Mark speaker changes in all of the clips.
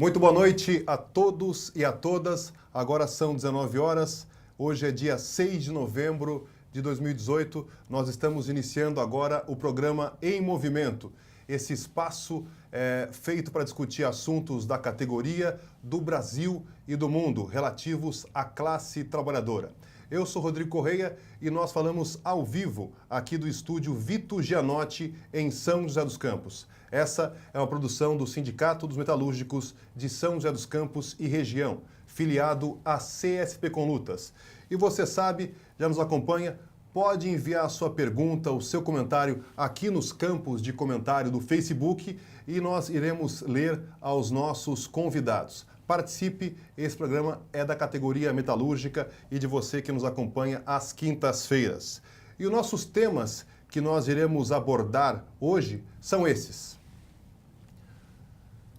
Speaker 1: Muito boa noite a todos e a todas. Agora são 19 horas. Hoje é dia 6 de novembro de 2018. Nós estamos iniciando agora o programa Em Movimento. Esse espaço feito para discutir assuntos da categoria, do Brasil e do mundo, relativos à classe trabalhadora. Eu sou Rodrigo Correia e nós falamos ao vivo aqui do estúdio Vito Gianotti, em São José dos Campos. Essa é uma produção do Sindicato dos Metalúrgicos de São José dos Campos e região, filiado à CSP com Lutas. E você sabe, já nos acompanha, pode enviar a sua pergunta, o seu comentário aqui nos campos de comentário do Facebook e nós iremos ler aos nossos convidados. Participe, esse programa é da categoria metalúrgica e de você que nos acompanha às quintas-feiras. E os nossos temas que nós iremos abordar hoje são esses.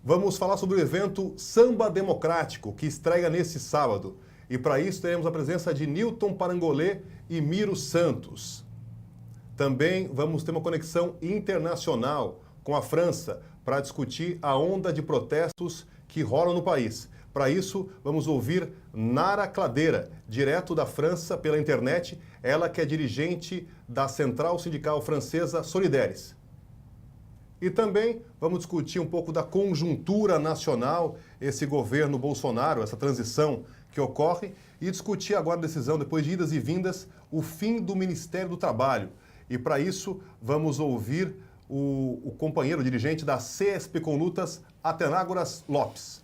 Speaker 1: Vamos falar sobre o evento Samba Democrático, que estreia nesse sábado. E para isso teremos a presença de Newton Parangolê e Miro Santos. Também vamos ter uma conexão internacional com a França para discutir a onda de protestos que rolam no país. Para isso, vamos ouvir Nara Cladeira, direto da França pela internet, ela que é dirigente da Central Sindical Francesa Solidaires. E também vamos discutir um pouco da conjuntura nacional, esse governo Bolsonaro, essa transição que ocorre, e discutir agora a decisão, depois de idas e vindas, o fim do Ministério do Trabalho. E para isso, vamos ouvir o companheiro, o dirigente da CSP com Lutas, Atenágoras Lopes.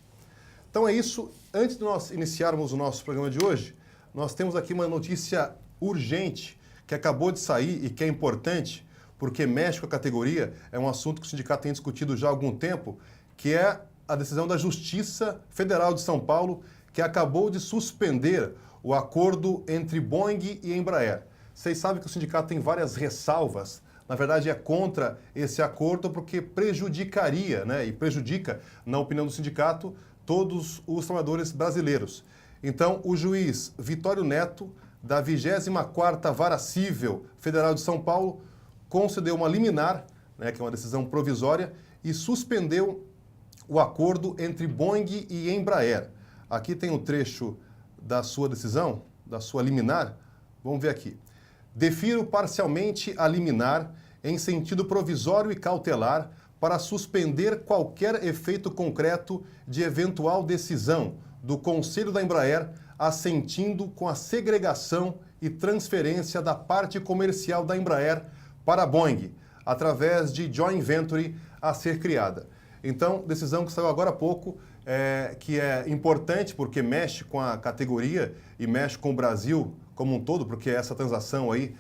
Speaker 1: Então é isso. Antes de nós iniciarmos o nosso programa de hoje, nós temos aqui uma notícia urgente que acabou de sair e que é importante, porque mexe com a categoria, é um assunto que o sindicato tem discutido já há algum tempo, que é a decisão da Justiça Federal de São Paulo, que acabou de suspender o acordo entre Boeing e Embraer. Vocês sabem que o sindicato tem várias ressalvas, na verdade é contra esse acordo porque prejudicaria, e prejudica, na opinião do sindicato, todos os trabalhadores brasileiros. Então, o juiz Vitório Neto, da 24ª Vara Cível Federal de São Paulo, concedeu uma liminar, que é uma decisão provisória, e suspendeu o acordo entre Boeing e Embraer. Aqui tem um trecho da sua decisão, da sua liminar. Vamos ver aqui. Defiro parcialmente a liminar em sentido provisório e cautelar para suspender qualquer efeito concreto de eventual decisão do Conselho da Embraer assentindo com a segregação e transferência da parte comercial da Embraer para a Boeing, através de joint venture a ser criada. Então, decisão que saiu agora há pouco, que é importante porque mexe com a categoria e mexe com o Brasil como um todo, porque essa transação aí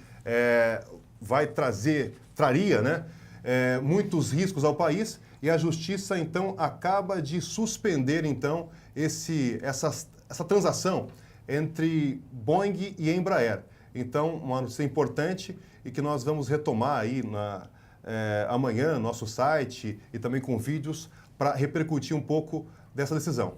Speaker 1: traria muitos riscos ao país e a Justiça, então, acaba de suspender, então, essa transação entre Boeing e Embraer. Então, uma notícia importante e que nós vamos retomar aí amanhã no nosso site e também com vídeos para repercutir um pouco dessa decisão.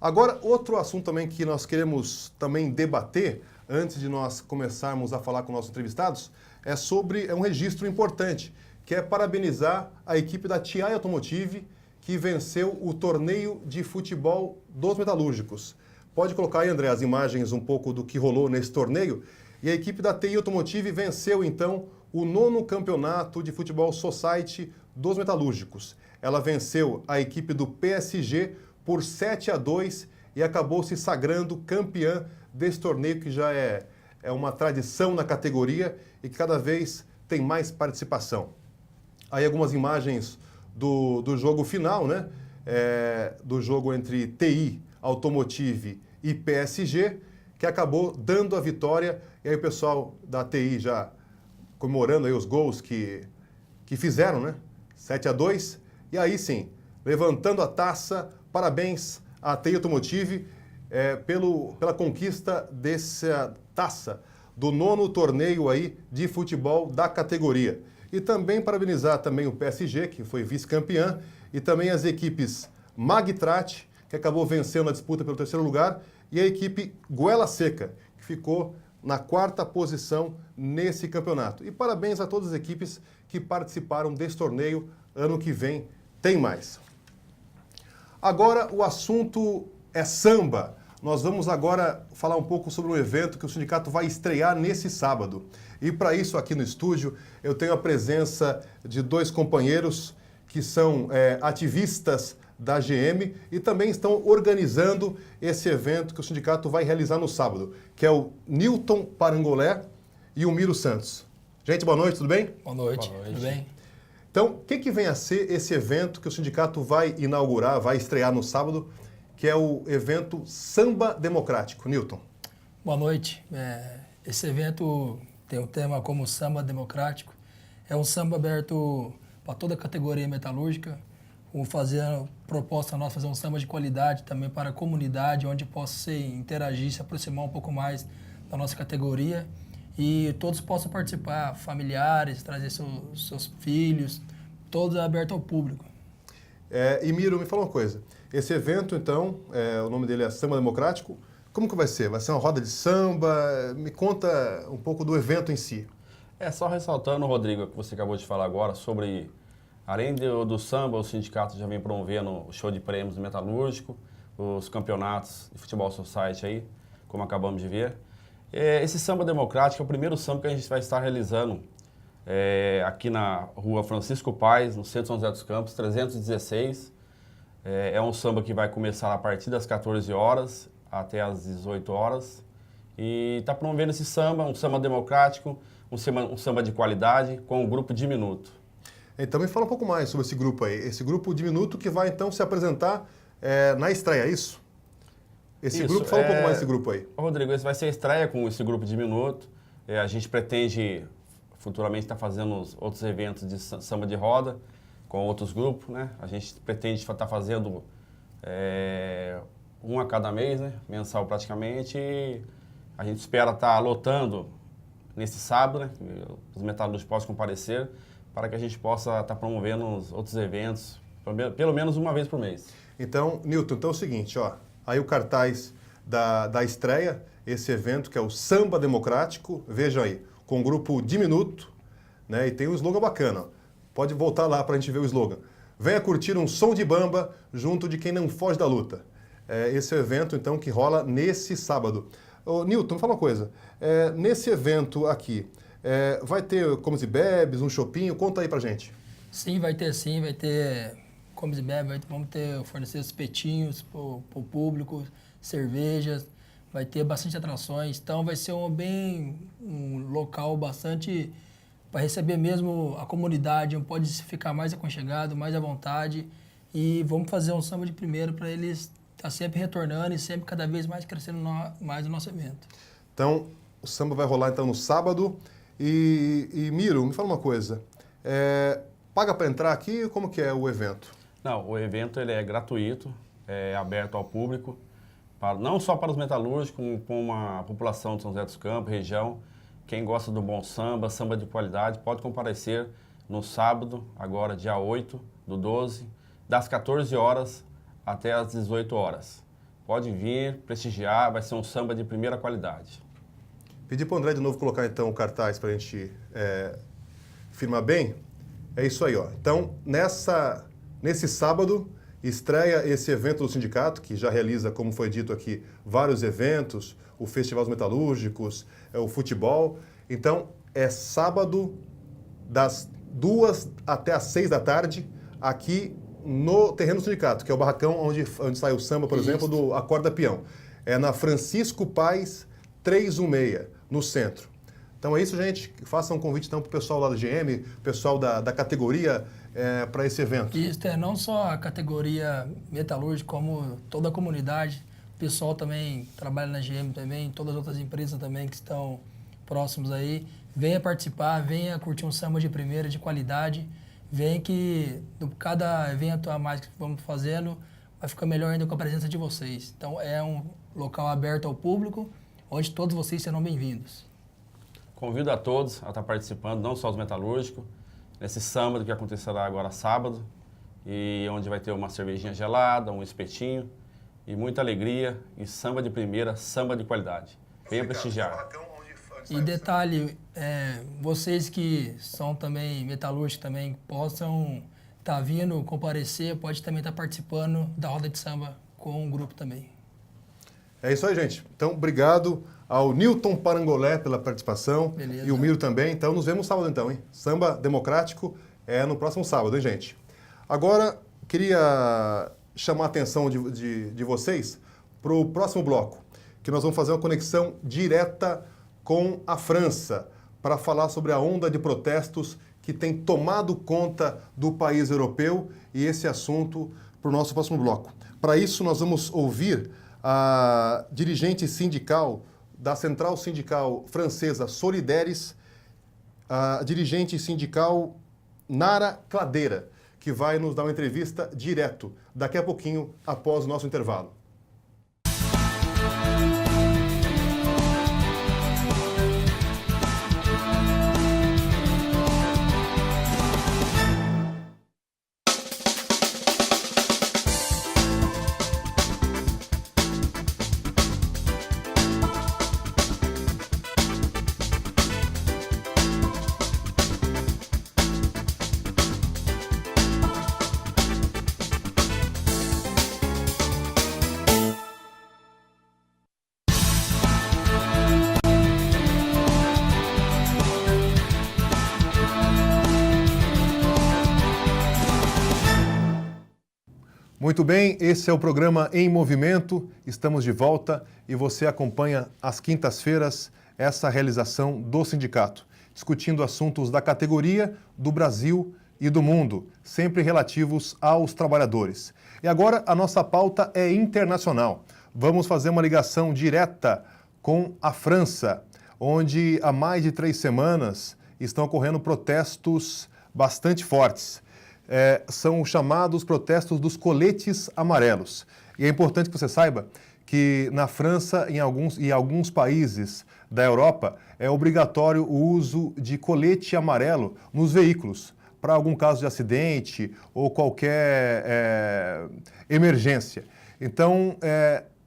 Speaker 1: Agora, outro assunto também que nós queremos também debater, antes de nós começarmos a falar com nossos entrevistados, é um registro importante, que é parabenizar a equipe da TI Automotive, que venceu o torneio de futebol dos metalúrgicos. Pode colocar aí, André, as imagens um pouco do que rolou nesse torneio. E a equipe da TI Automotive venceu, então, o 9º campeonato de futebol society dos metalúrgicos. Ela venceu a equipe do PSG por 7-2 e acabou se sagrando campeã desse torneio que já é uma tradição na categoria e que cada vez tem mais participação. Aí algumas imagens do jogo final, do jogo entre TI Automotive e PSG, que acabou dando a vitória. E aí o pessoal da TI já comemorando aí os gols que fizeram, 7-2. E aí sim, levantando a taça, parabéns à TI Automotive pela conquista dessa taça do 9º torneio aí de futebol da categoria. E também parabenizar também o PSG, que foi vice-campeã, e também as equipes Magtrat, que acabou vencendo a disputa pelo 3º lugar, e a equipe Goela Seca, que ficou na 4ª posição nesse campeonato. E parabéns a todas as equipes que participaram desse torneio. Ano que vem tem mais. Agora o assunto é samba. Nós vamos agora falar um pouco sobre um evento que o sindicato vai estrear nesse sábado. E para isso, aqui no estúdio, eu tenho a presença de dois companheiros que são ativistas da GM e também estão organizando esse evento que o sindicato vai realizar no sábado, que é o Nilton Parangolé e o Miro Santos. Gente, boa noite, tudo bem?
Speaker 2: Boa noite, tudo bem?
Speaker 1: Então, o que vem a ser esse evento que o sindicato vai inaugurar, vai estrear no sábado, que é o evento Samba Democrático? Nilton.
Speaker 2: Boa noite. Esse evento tem um tema como Samba Democrático. É um samba aberto para toda a categoria metalúrgica. Vamos fazer a proposta nossa, fazer um samba de qualidade também para a comunidade, onde possa interagir, se aproximar um pouco mais da nossa categoria. E todos possam participar, familiares, trazer seus filhos, todos aberto ao público.
Speaker 1: E Miro, me fala uma coisa. Esse evento, então, o nome dele é Samba Democrático. Como que vai ser? Vai ser uma roda de samba? Me conta um pouco do evento em si.
Speaker 3: Só ressaltando, Rodrigo, o que você acabou de falar agora sobre, além do samba, o sindicato já vem promovendo o show de prêmios do metalúrgico, os campeonatos de futebol society aí, como acabamos de ver. Esse samba democrático é o primeiro samba que a gente vai estar realizando aqui na rua Francisco Paes, no centro de São José dos Campos, 316. É um samba que vai começar a partir das 14 horas até as 18 horas. E está promovendo esse samba, um samba democrático, um samba de qualidade, com o grupo Diminuto.
Speaker 1: Então me fala um pouco mais sobre esse grupo aí. Esse grupo Diminuto que vai então se apresentar na estreia, é isso? Fala um pouco mais desse grupo aí.
Speaker 3: Rodrigo, esse vai ser a estreia com esse grupo Diminuto. A gente pretende futuramente estar fazendo outros eventos de samba de roda com outros grupos, né? A gente pretende estar fazendo um a cada mês, né? Mensal praticamente. E a gente espera estar lotando nesse sábado, né? Os metalúrgicos possam comparecer para que a gente possa estar promovendo outros eventos, pelo menos uma vez por mês.
Speaker 1: Então, Nilton, então é o seguinte, ó. Aí o cartaz da estreia, esse evento que é o Samba Democrático, vejam aí, com o grupo Diminuto, né? E tem um slogan bacana, ó. Pode voltar lá para a gente ver o slogan. Venha curtir um som de bamba junto de quem não foge da luta. Esse é o evento, então, que rola nesse sábado. Ô, Nilton, me fala uma coisa. Nesse evento aqui, vai ter comes e bebes, um chopinho? Conta aí pra gente.
Speaker 2: Sim, vai ter comes e bebes, vamos fornecer espetinhos para o público, cervejas, vai ter bastante atrações. Então vai ser um local bastante para receber mesmo a comunidade, onde pode ficar mais aconchegado, mais à vontade. E vamos fazer um samba de primeiro para eles estar sempre retornando e sempre cada vez mais crescendo mais o nosso evento.
Speaker 1: Então, o samba vai rolar então no sábado. E Miro, me fala uma coisa. Paga para entrar aqui? Como que é o evento?
Speaker 3: Não, o evento ele é gratuito, é aberto ao público, não só para os metalúrgicos, como a população de São José dos Campos, região. Quem gosta do bom samba, samba de qualidade, pode comparecer no sábado, agora dia 8/12, das 14 horas até as 18 horas. Pode vir, prestigiar, vai ser um samba de primeira qualidade.
Speaker 1: Pedir para o André de novo colocar então o cartaz para a gente firmar bem. É isso aí, ó. Então, nesse sábado, estreia esse evento do sindicato, que já realiza, como foi dito aqui, vários eventos, o Festival dos Metalúrgicos, o futebol. Então, é sábado, das 2 até as 6 da tarde, aqui no terreno do sindicato, que é o barracão onde sai o samba, por exemplo, do Acorda Peão. É na Francisco Paes 316, no centro. Então é isso, gente. Faça um convite então para o pessoal lá da GM, pessoal da categoria, para esse evento.
Speaker 2: Isso, não só a categoria metalúrgica, como toda a comunidade. O pessoal também trabalha na GM também, todas as outras empresas também que estão próximos aí. Venha participar, venha curtir um samba de primeira, de qualidade. Venha que cada evento a mais que vamos fazendo vai ficar melhor ainda com a presença de vocês. Então é um local aberto ao público, onde todos vocês serão bem-vindos.
Speaker 3: Convido a todos a estar participando, não só os metalúrgicos, nesse samba que acontecerá agora sábado, e onde vai ter uma cervejinha gelada, um espetinho, e muita alegria, e samba de primeira, samba de qualidade. Venha prestigiar.
Speaker 2: E detalhe, vocês que são também metalúrgicos também, possam tá vindo comparecer, pode também estar participando da roda de samba com o grupo também.
Speaker 1: É isso aí, gente. Então, obrigado ao Nilton Parangolé pela participação.
Speaker 2: Beleza.
Speaker 1: E o Miro também. Então, nos vemos sábado então, hein? Samba Democrático é no próximo sábado, hein, gente? Agora, queria chamar a atenção de vocês para o próximo bloco, que nós vamos fazer uma conexão direta com a França para falar sobre a onda de protestos que tem tomado conta do país europeu e esse assunto para o nosso próximo bloco. Para isso, nós vamos ouvir a dirigente sindical da Central Sindical Francesa Solidaires, a dirigente sindical Nara Cladeira, que vai nos dar uma entrevista direto daqui a pouquinho, após o nosso intervalo. Muito bem, esse é o programa Em Movimento, estamos de volta e você acompanha às quintas-feiras essa realização do sindicato, discutindo assuntos da categoria, do Brasil e do mundo, sempre relativos aos trabalhadores. E agora a nossa pauta é internacional. Vamos fazer uma ligação direta com a França, onde há mais de 3 semanas estão ocorrendo protestos bastante fortes. São os chamados protestos dos coletes amarelos. E é importante que você saiba que na França e em alguns países da Europa é obrigatório o uso de colete amarelo nos veículos, para algum caso de acidente ou qualquer emergência. Então,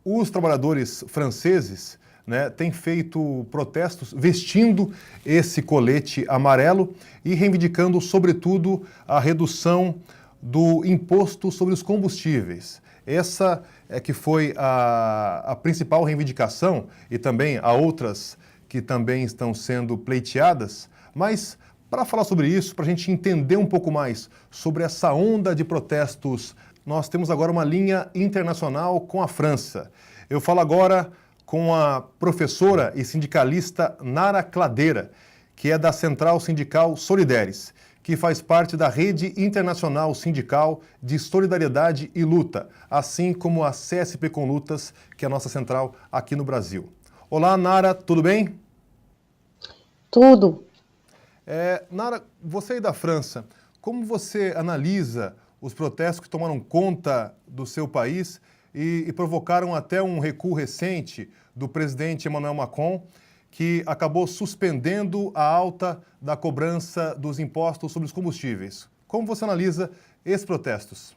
Speaker 1: os trabalhadores franceses, né, têm feito protestos vestindo esse colete amarelo e reivindicando, sobretudo, a redução do imposto sobre os combustíveis. Essa é que foi a principal reivindicação e também há outras que também estão sendo pleiteadas, mas para falar sobre isso, para a gente entender um pouco mais sobre essa onda de protestos, nós temos agora uma linha internacional com a França. Eu falo agora com a professora e sindicalista Nara Cladeira, que é da Central Sindical Solidaires, que faz parte da Rede Internacional Sindical de Solidariedade e Luta, assim como a CSP com Lutas, que é a nossa central aqui no Brasil. Olá, Nara, tudo bem?
Speaker 4: Tudo.
Speaker 1: Nara, você aí da França, como você analisa os protestos que tomaram conta do seu país e provocaram até um recuo recente do presidente Emmanuel Macron, que acabou suspendendo a alta da cobrança dos impostos sobre os combustíveis? Como você analisa esses protestos?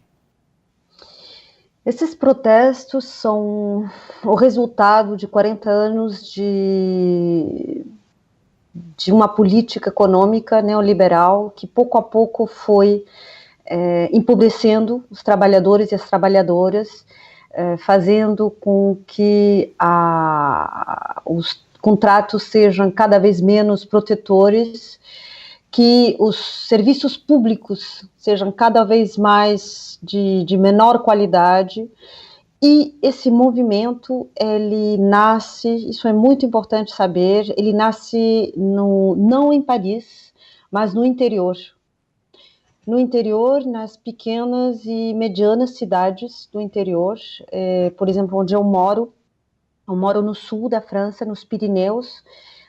Speaker 4: Esses protestos são o resultado de 40 anos de uma política econômica neoliberal que pouco a pouco foi empobrecendo os trabalhadores e as trabalhadoras, fazendo com que os contratos sejam cada vez menos protetores, que os serviços públicos sejam cada vez mais de menor qualidade. E esse movimento, ele nasce, isso é muito importante saber, ele nasce não em Paris, mas no interior. No interior, nas pequenas e medianas cidades do interior, por exemplo, onde eu moro no sul da França, nos Pirineus.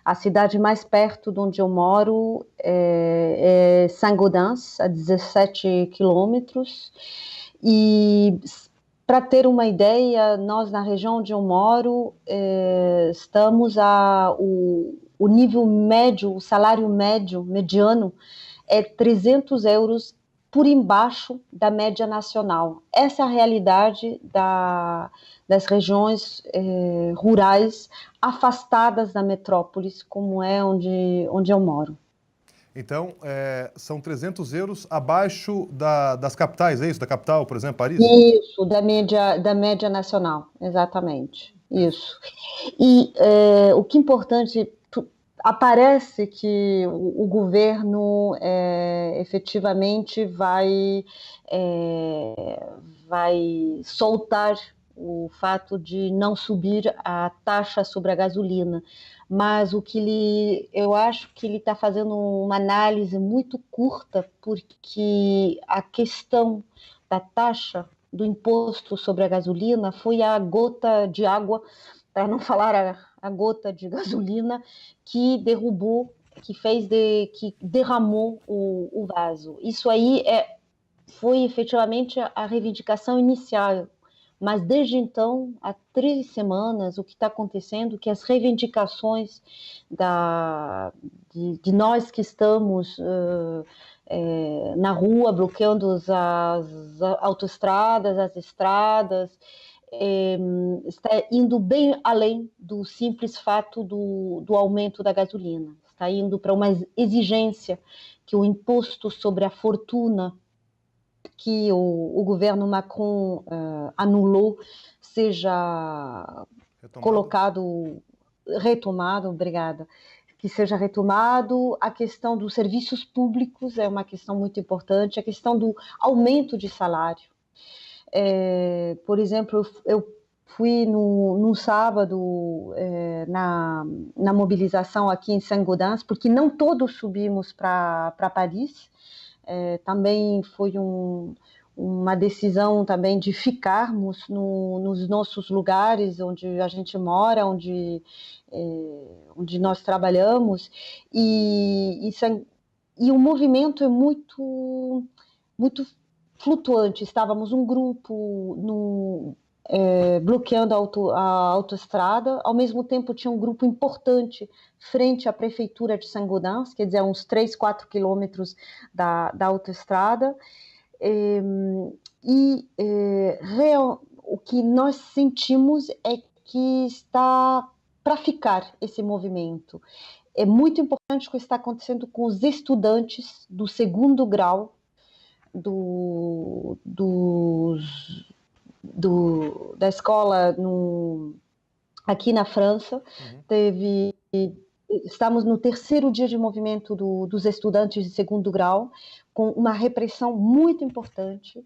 Speaker 4: A cidade mais perto de onde eu moro é Saint-Gaudens, a 17 quilômetros. E, para ter uma ideia, nós na região onde eu moro estamos o nível médio, o salário mediano, é 300 euros por embaixo da média nacional. Essa é a realidade das regiões rurais afastadas da metrópolis, como é onde eu moro.
Speaker 1: Então, são 300 euros abaixo das capitais, é isso? Da capital, por exemplo, Paris?
Speaker 4: Isso, da média nacional, exatamente. Isso. E o que é importante, aparece que o governo efetivamente vai soltar o fato de não subir a taxa sobre a gasolina, mas eu acho que ele está fazendo uma análise muito curta, porque a questão da taxa do imposto sobre a gasolina foi a gota de água, para não falar a gota de gasolina, que derrubou, que derramou o vaso. Isso aí foi efetivamente a reivindicação inicial. Mas desde então, há 3 semanas, o que está acontecendo é que as reivindicações de nós que estamos na rua, bloqueando as autoestradas, as estradas, está indo bem além do simples fato do aumento da gasolina. Está indo para uma exigência que o imposto sobre a fortuna que o governo Macron anulou seja retomado, obrigada, que seja retomado. A questão dos serviços públicos é uma questão muito importante, a questão do aumento de salário. Por exemplo, eu fui no sábado na mobilização aqui em Saint-Gaudens, porque não todos subimos para Paris. Também foi uma decisão também de ficarmos nos nossos lugares onde a gente mora, onde nós trabalhamos, e o movimento é muito, muito flutuante. Estávamos um grupo bloqueando a autoestrada, ao mesmo tempo tinha um grupo importante frente à prefeitura de Saint-Gaudens, quer dizer, uns 3, 4 quilômetros da autoestrada, o que nós sentimos é que está para ficar esse movimento. É muito importante o que está acontecendo com os estudantes do segundo grau da escola aqui na França. Estamos no 3º dia de movimento dos estudantes de segundo grau, com uma repressão muito importante.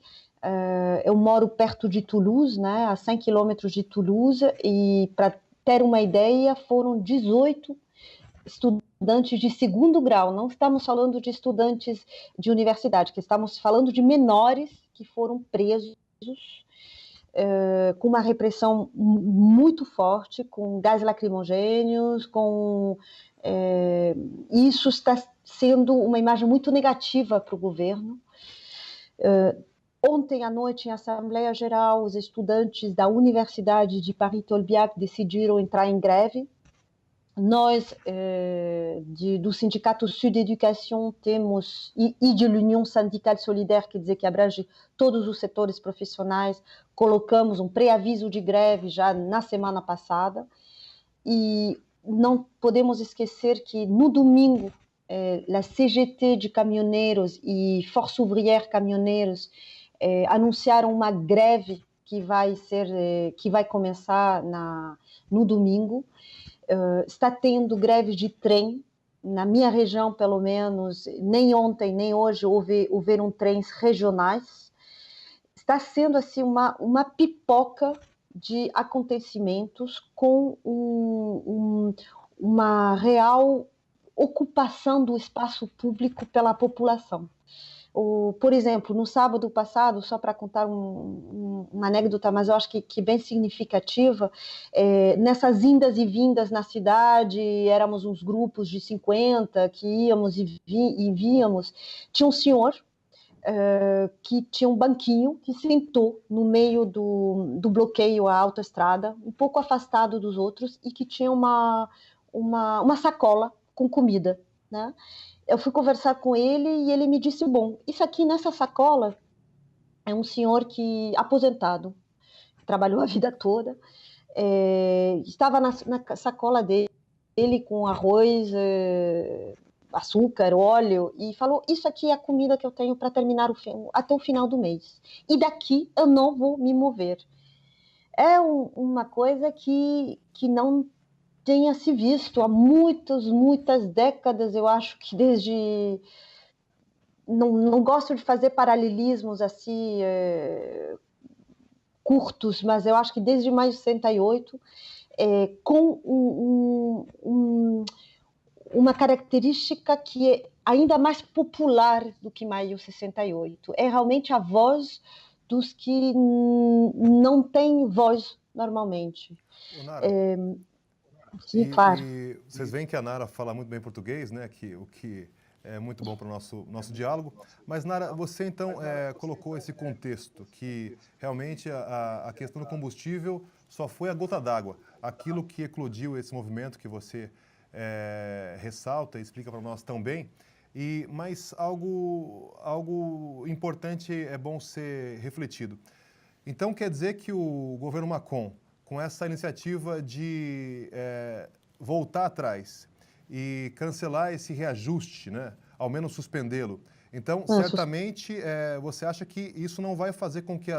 Speaker 4: Eu moro perto de Toulouse, né, a 100 quilômetros de Toulouse, e para ter uma ideia, foram 18 estudantes de segundo grau. Não estamos falando de estudantes de universidade, que estamos falando de menores que foram presos, com uma repressão muito forte, com gás lacrimogêneos, isso está sendo uma imagem muito negativa para o governo. Ontem à noite, em Assembleia Geral, os estudantes da Universidade de Paris-Tolbiac decidiram entrar em greve. Nós, do Sindicato Sud Education, temos, e de l'Union Syndicale Solidaire, quer dizer, que abrange todos os setores profissionais, colocamos um pré-aviso de greve já na semana passada, e não podemos esquecer que no domingo, a CGT de caminhoneiros e Força Ouvrière Caminhoneiros anunciaram uma greve que vai começar no domingo. Está tendo greve de trem, na minha região pelo menos, nem ontem nem hoje houveram trens regionais. Está sendo assim uma pipoca de acontecimentos com uma real ocupação do espaço público pela população. Por exemplo, no sábado passado, só para contar uma anedota, mas eu acho que bem significativa, nessas indas e vindas na cidade, éramos uns grupos de 50 que íamos e víamos, tinha um senhor que tinha um banquinho que sentou no meio do bloqueio à autoestrada, um pouco afastado dos outros, e que tinha uma sacola com comida, né? Eu fui conversar com ele e ele me disse, bom, isso aqui nessa sacola é um senhor aposentado, trabalhou a vida toda, estava na sacola dele com arroz, açúcar, óleo, e falou, isso aqui é a comida que eu tenho para terminar até o final do mês. E daqui eu não vou me mover. É uma coisa que não tenha se visto há muitas décadas, eu acho que desde... Não gosto de fazer paralelismos assim curtos, mas eu acho que desde maio de 68, com uma característica que é ainda mais popular do que maio de 68. É realmente a voz dos que não têm voz normalmente.
Speaker 1: Nara,
Speaker 4: Sim, claro.
Speaker 1: E vocês veem que a Nara fala muito bem português, né? O que é muito bom para o nosso diálogo. Mas, Nara, você então colocou esse contexto, que realmente a questão do combustível só foi a gota d'água. Aquilo que eclodiu esse movimento que você ressalta e explica para nós tão bem. Mas algo importante é bom ser refletido. Então, quer dizer que o governo Macron, com essa iniciativa de voltar atrás e cancelar esse reajuste, né? Ao menos suspendê-lo. Então, certamente, você acha que isso não vai fazer com que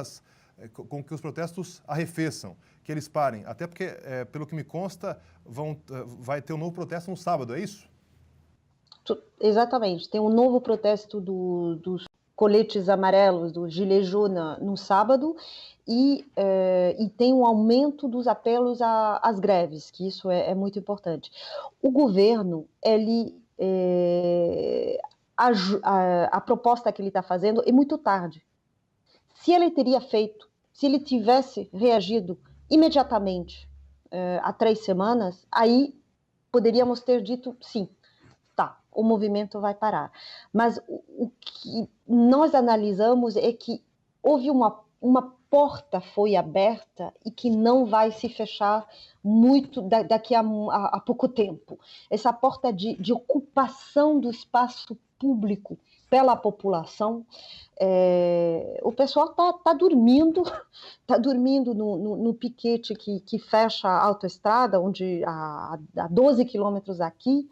Speaker 1: os protestos arrefeçam, que eles parem? Até porque, pelo que me consta, vai ter um novo protesto no sábado, é isso?
Speaker 4: Exatamente. Tem um novo protesto dos coletes amarelos, do Gilets jaunes, no sábado, e tem um aumento dos apelos às greves, que isso é muito importante. O governo, a proposta que ele está fazendo é muito tarde. Se ele tivesse reagido imediatamente há 3 semanas, aí poderíamos ter dito sim, o movimento vai parar. Mas o que nós analisamos é que houve uma porta foi aberta e que não vai se fechar muito daqui a pouco tempo. Essa porta de ocupação do espaço público pela população, o pessoal está dormindo no piquete que fecha a autoestrada, onde a 12 quilômetros aqui,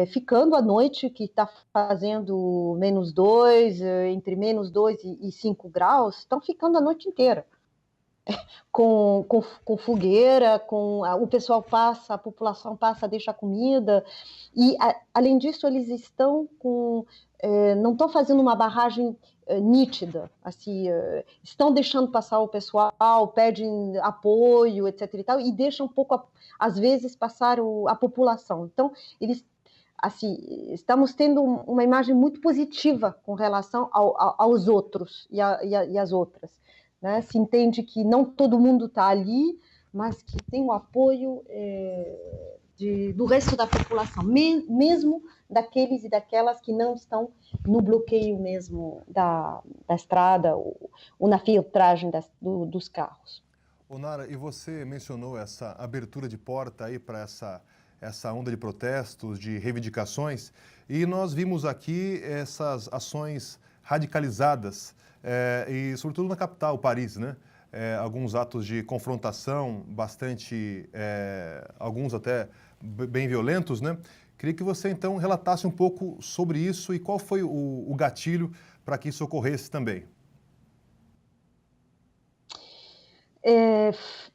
Speaker 4: ficando à noite, que está fazendo -2, entre -2 e 5 graus, estão ficando a noite inteira. Com fogueira, o pessoal passa, a população passa, deixa comida, e além disso eles estão não estão fazendo uma barragem nítida, assim, estão deixando passar o pessoal, pedem apoio, etc. e tal, e deixam um pouco, às vezes, passar a população. Então, assim, estamos tendo uma imagem muito positiva com relação aos outros e às outras. Né? Se entende que não todo mundo está ali, mas que tem o apoio do resto da população, mesmo daqueles e daquelas que não estão no bloqueio mesmo da estrada ou na filtragem dos carros.
Speaker 1: Nara, e você mencionou essa abertura de porta aí para essa onda de protestos, de reivindicações, e nós vimos aqui essas ações radicalizadas, e sobretudo na capital, Paris, né? Alguns atos de confrontação bastante, alguns até bem violentos, né? Queria que você então relatasse um pouco sobre isso e qual foi o gatilho para que isso ocorresse também.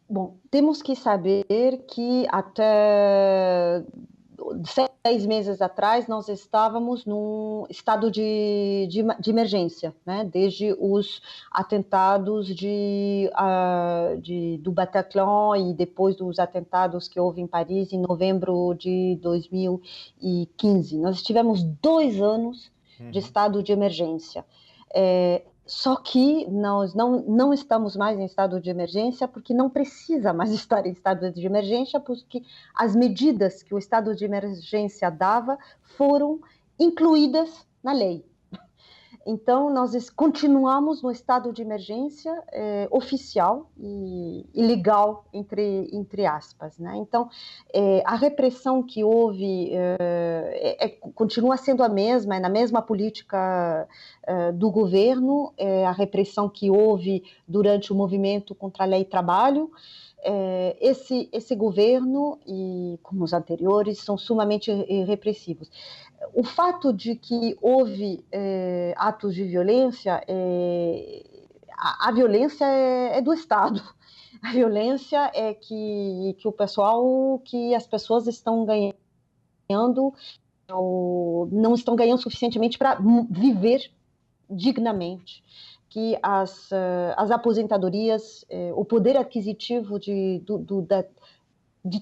Speaker 4: Bom, temos que saber que até 6 meses atrás nós estávamos num estado de emergência, né? Desde os atentados do Bataclan e depois dos atentados que houve em Paris em novembro de 2015. Nós tivemos 2 anos de estado de emergência. Só que nós não estamos mais em estado de emergência porque não precisa mais estar em estado de emergência, porque as medidas que o estado de emergência dava foram incluídas na lei. Então, nós continuamos no estado de emergência oficial e legal, entre aspas. Né? Então, a repressão que houve continua sendo a mesma, é na mesma política do governo, a repressão que houve durante o movimento contra a lei trabalho, esse governo, e como os anteriores, são sumamente repressivos. O fato de que houve atos de violência, a violência é do Estado. A violência é que as pessoas estão ganhando, ou não estão ganhando suficientemente para viver dignamente, que as aposentadorias, o poder aquisitivo de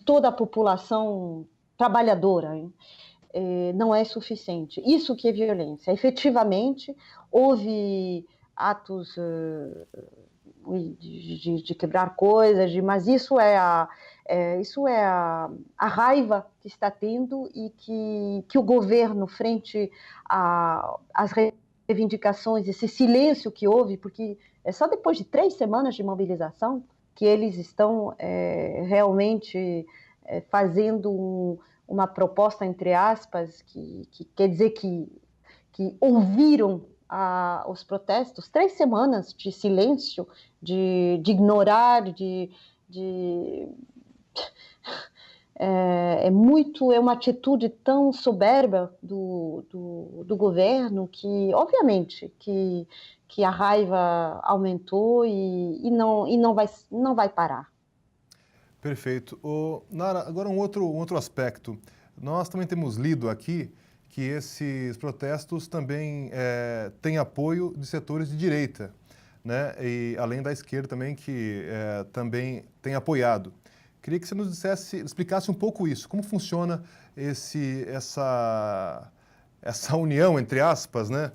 Speaker 4: toda a população trabalhadora, hein, não é suficiente. Isso que é violência. Efetivamente, houve atos de quebrar coisas, mas isso é a raiva que está tendo e que o governo, frente às reivindicações, esse silêncio que houve, porque é só depois de 3 semanas de mobilização que eles estão realmente fazendo uma proposta, entre aspas, que quer dizer que ouviram os protestos. 3 semanas de silêncio, de ignorar, é uma atitude tão soberba do governo que, obviamente, que a raiva aumentou e não vai parar.
Speaker 1: Perfeito. Nara, agora um outro aspecto. Nós também temos lido aqui que esses protestos também têm apoio de setores de direita, né? E além da esquerda também, que também tem apoiado. Queria que você nos explicasse um pouco isso. Como funciona essa união, entre aspas, né?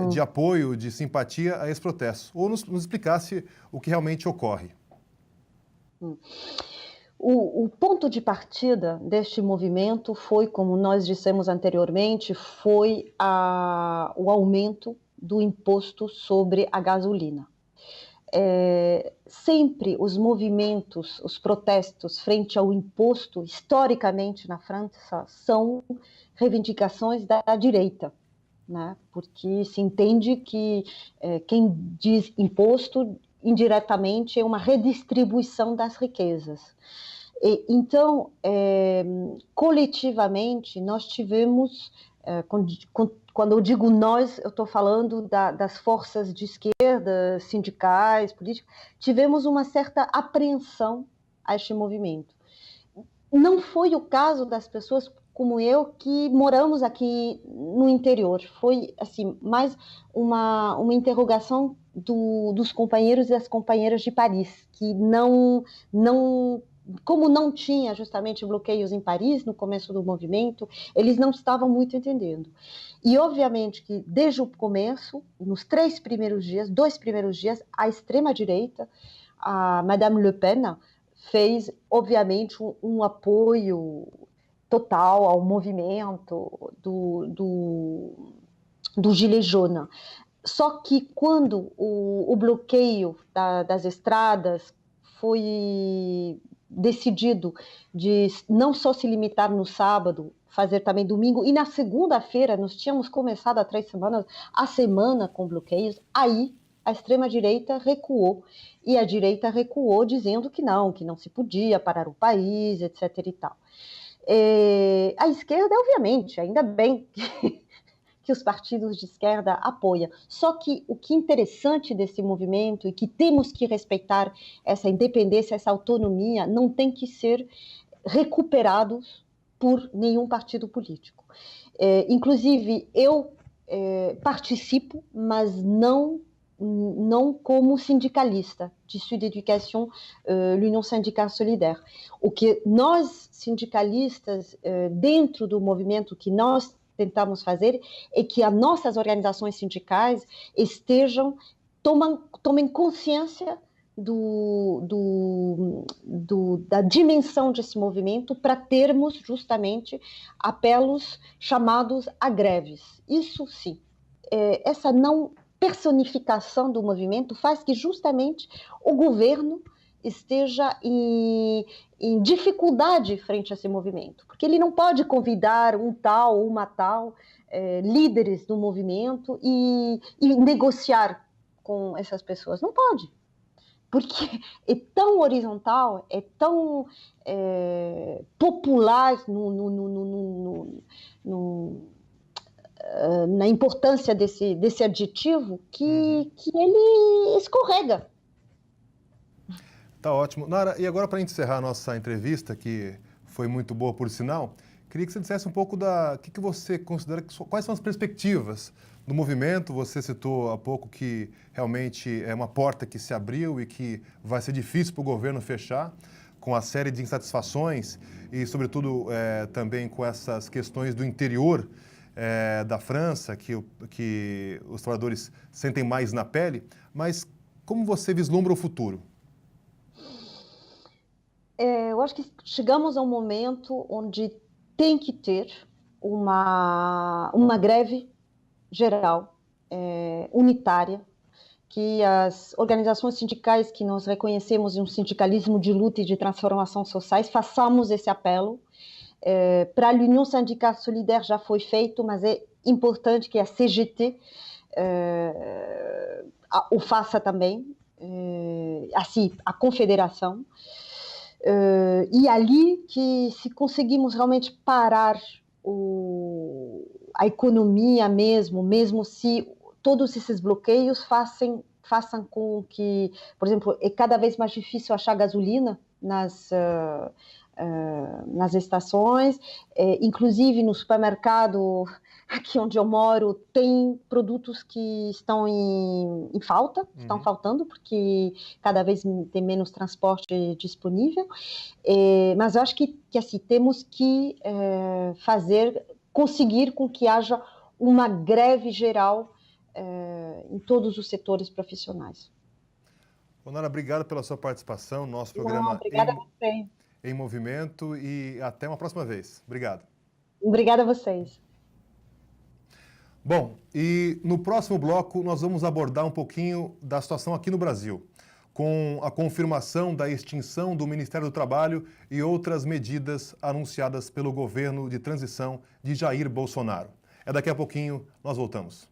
Speaker 1: De apoio, de simpatia a esses protestos? Ou nos explicasse o que realmente ocorre.
Speaker 4: O ponto de partida deste movimento foi, como nós dissemos anteriormente, foi o aumento do imposto sobre a gasolina. Sempre os movimentos, os protestos frente ao imposto, historicamente na França, são reivindicações da direita, né? Porque se entende que quem diz imposto indiretamente é uma redistribuição das riquezas. Então, coletivamente, nós tivemos, quando eu digo nós, eu estou falando das forças de esquerda, sindicais, políticas, tivemos uma certa apreensão a este movimento. Não foi o caso das pessoas como eu, que moramos aqui no interior. Foi, assim, mais uma interrogação dos companheiros e das companheiras de Paris, que como não tinha justamente bloqueios em Paris no começo do movimento, eles não estavam muito entendendo. E obviamente que desde o começo, nos 2 primeiros dias, a extrema-direita, a Madame Le Pen, fez obviamente um apoio total ao movimento do Gilets jaunes. Só que quando o bloqueio das estradas foi decidido de não só se limitar no sábado, fazer também domingo, e na segunda-feira nós tínhamos começado há 3 semanas a semana com bloqueios, aí a extrema-direita recuou, e a direita recuou dizendo que não se podia parar o país, etc. e tal. A esquerda, obviamente, ainda bem que os partidos de esquerda apoiam. Só que o que é interessante desse movimento e que temos que respeitar essa independência, essa autonomia, não tem que ser recuperados por nenhum partido político. Inclusive, eu participo, mas não como sindicalista de Sud Education, l'Union Syndicale Solidaire. O que nós, sindicalistas, dentro do movimento que nós tentamos fazer, é que as nossas organizações sindicais tomem consciência da dimensão desse movimento para termos justamente apelos chamados a greves. Isso sim, essa não personificação do movimento faz que justamente o governo esteja em dificuldade frente a esse movimento, porque ele não pode convidar um tal ou uma tal líderes do movimento e negociar com essas pessoas, não pode. porque é tão horizontal, é tão popular na importância desse adjetivo que ele escorrega.
Speaker 1: Tá ótimo. Nara, e agora para encerrar a nossa entrevista, que foi muito boa por sinal, queria que você dissesse um pouco que você considera, quais são as perspectivas do movimento. Você citou há pouco que realmente é uma porta que se abriu e que vai ser difícil para o governo fechar, com a série de insatisfações e, sobretudo, também com essas questões do interior da França, que os trabalhadores sentem mais na pele. Mas como você vislumbra o futuro?
Speaker 4: Eu acho que chegamos a um momento onde tem que ter uma greve geral, unitária, que as organizações sindicais que nós reconhecemos em um sindicalismo de luta e de transformação sociais, façamos esse apelo. Para a União Sindical Solidaire já foi feito, mas é importante que a CGT o faça também, assim, a confederação. E ali que se conseguimos realmente parar a economia mesmo se todos esses bloqueios façam com que, por exemplo, é cada vez mais difícil achar gasolina nas estações, inclusive no supermercado aqui onde eu moro tem produtos que estão em falta, estão faltando porque cada vez tem menos transporte disponível, mas eu acho que assim, temos que conseguir com que haja uma greve geral em todos os setores profissionais.
Speaker 1: Nara, obrigado pela sua participação no nosso programa
Speaker 4: obrigada a você.
Speaker 1: Em Movimento, e até uma próxima vez. Obrigado.
Speaker 4: Obrigada a vocês.
Speaker 1: Bom, e no próximo bloco nós vamos abordar um pouquinho da situação aqui no Brasil, com a confirmação da extinção do Ministério do Trabalho e outras medidas anunciadas pelo governo de transição de Jair Bolsonaro. Daqui a pouquinho, nós voltamos.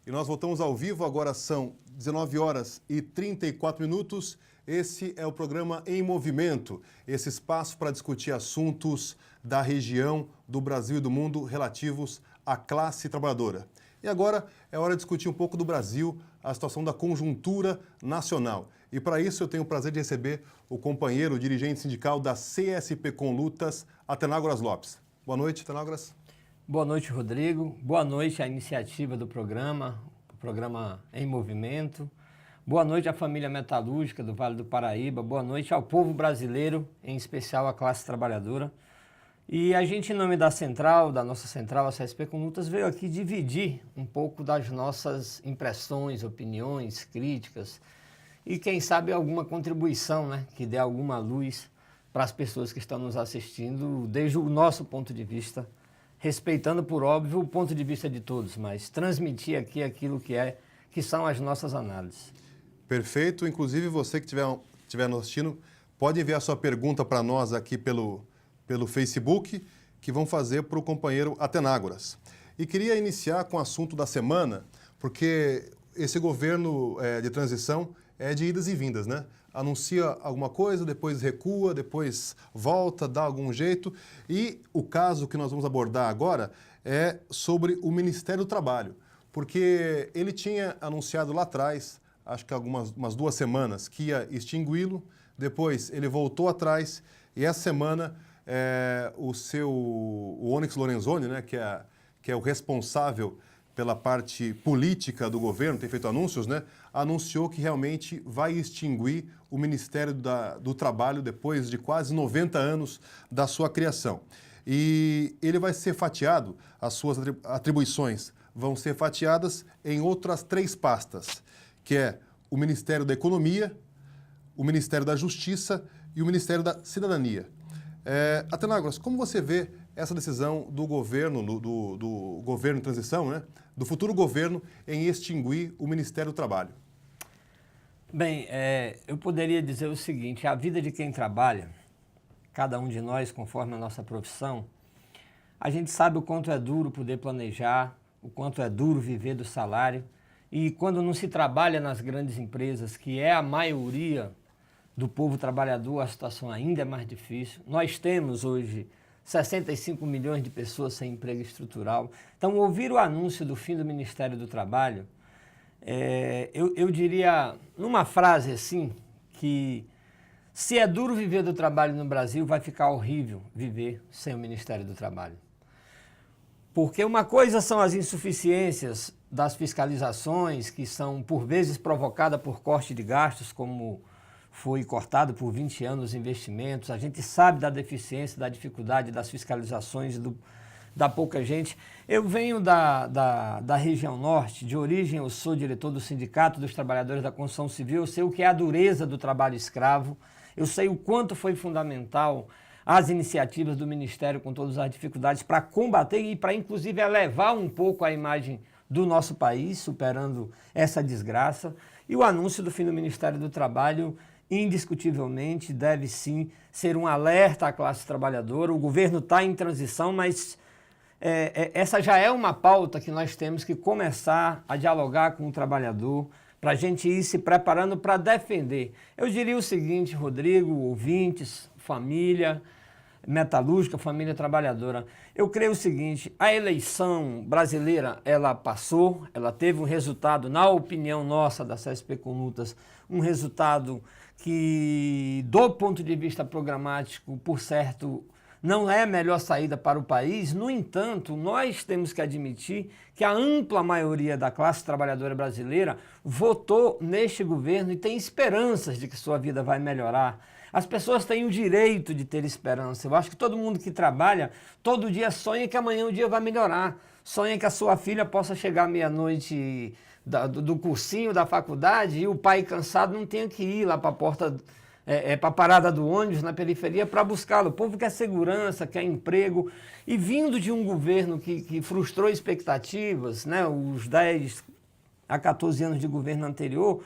Speaker 1: E nós voltamos ao vivo, agora são 19 horas e 34 minutos. Esse é o programa Em Movimento, esse espaço para discutir assuntos da região, do Brasil e do mundo relativos à classe trabalhadora. E agora é hora de discutir um pouco do Brasil, a situação da conjuntura nacional. E para isso eu tenho o prazer de receber o companheiro, o dirigente sindical da CSP com Lutas, Atenágoras Lopes. Boa noite, Atenágoras.
Speaker 5: Boa noite, Rodrigo. Boa noite à iniciativa do programa, o programa Em Movimento. Boa noite à família metalúrgica do Vale do Paraíba. Boa noite ao povo brasileiro, em especial à classe trabalhadora. E a gente, em nome da central, da nossa central, a CSP com Lutas, veio aqui dividir um pouco das nossas impressões, opiniões, críticas e, quem sabe, alguma contribuição, né, que dê alguma luz para as pessoas que estão nos assistindo, desde o nosso ponto de vista, respeitando, por óbvio, o ponto de vista de todos, mas transmitir aqui aquilo que são as nossas análises.
Speaker 1: Perfeito. Inclusive, você que estiver nos assistindo, pode enviar sua pergunta para nós aqui pelo Facebook, que vão fazer para o companheiro Atenágoras. E queria iniciar com o assunto da semana, porque esse governo de transição é de idas e vindas, né? Anuncia alguma coisa, depois recua, depois volta, dá algum jeito. E o caso que nós vamos abordar agora é sobre o Ministério do Trabalho, porque ele tinha anunciado lá atrás, acho que umas 2 semanas, que ia extingui-lo, depois ele voltou atrás e essa semana o Onyx Lorenzoni, né, que é o responsável pela parte política do governo, tem feito anúncios, né, anunciou que realmente vai extinguir o Ministério do Trabalho depois de quase 90 anos da sua criação. E ele vai ser fatiado, as suas atribuições vão ser fatiadas em outras 3 pastas, que é o Ministério da Economia, o Ministério da Justiça e o Ministério da Cidadania. Atenagros, como você vê essa decisão do governo, do governo em transição, né, do futuro governo, em extinguir o Ministério do Trabalho?
Speaker 5: Bem, eu poderia dizer o seguinte: a vida de quem trabalha, cada um de nós, conforme a nossa profissão, a gente sabe o quanto é duro poder planejar, o quanto é duro viver do salário. E quando não se trabalha nas grandes empresas, que é a maioria do povo trabalhador, a situação ainda é mais difícil. Nós temos hoje 65 milhões de pessoas sem emprego estrutural. Então, ouvir o anúncio do fim do Ministério do Trabalho, eu diria, numa frase assim, que se é duro viver do trabalho no Brasil, vai ficar horrível viver sem o Ministério do Trabalho. Porque uma coisa são as insuficiências das fiscalizações, que são por vezes provocadas por corte de gastos, como foi cortado por 20 anos os investimentos. A gente sabe da deficiência, da dificuldade das fiscalizações, da pouca gente. Eu venho da região norte, de origem eu sou diretor do Sindicato dos Trabalhadores da Construção Civil, eu sei o que é a dureza do trabalho escravo, eu sei o quanto foi fundamental as iniciativas do Ministério com todas as dificuldades para combater e para inclusive elevar um pouco a imagem do nosso país, superando essa desgraça. E o anúncio do fim do Ministério do Trabalho, indiscutivelmente, deve sim ser um alerta à classe trabalhadora. O governo está em transição, mas essa já é uma pauta que nós temos que começar a dialogar com o trabalhador, para a gente ir se preparando para defender. Eu diria o seguinte, Rodrigo, ouvintes, família metalúrgica, família trabalhadora. Eu creio o seguinte: a eleição brasileira, ela passou, ela teve um resultado, na opinião nossa da CSP Conlutas, um resultado que, do ponto de vista programático, por certo, não é a melhor saída para o país. No entanto, nós temos que admitir que a ampla maioria da classe trabalhadora brasileira votou neste governo e tem esperanças de que sua vida vai melhorar. As pessoas têm o direito de ter esperança. Eu acho que todo mundo que trabalha, todo dia sonha que amanhã o dia vai melhorar. Sonha que a sua filha possa chegar meia-noite do cursinho da faculdade e o pai cansado não tenha que ir lá para a porta, para a parada do ônibus na periferia para buscá-lo. O povo quer segurança, quer emprego. E vindo de um governo que frustrou expectativas, né, os 10 a 14 anos de governo anterior,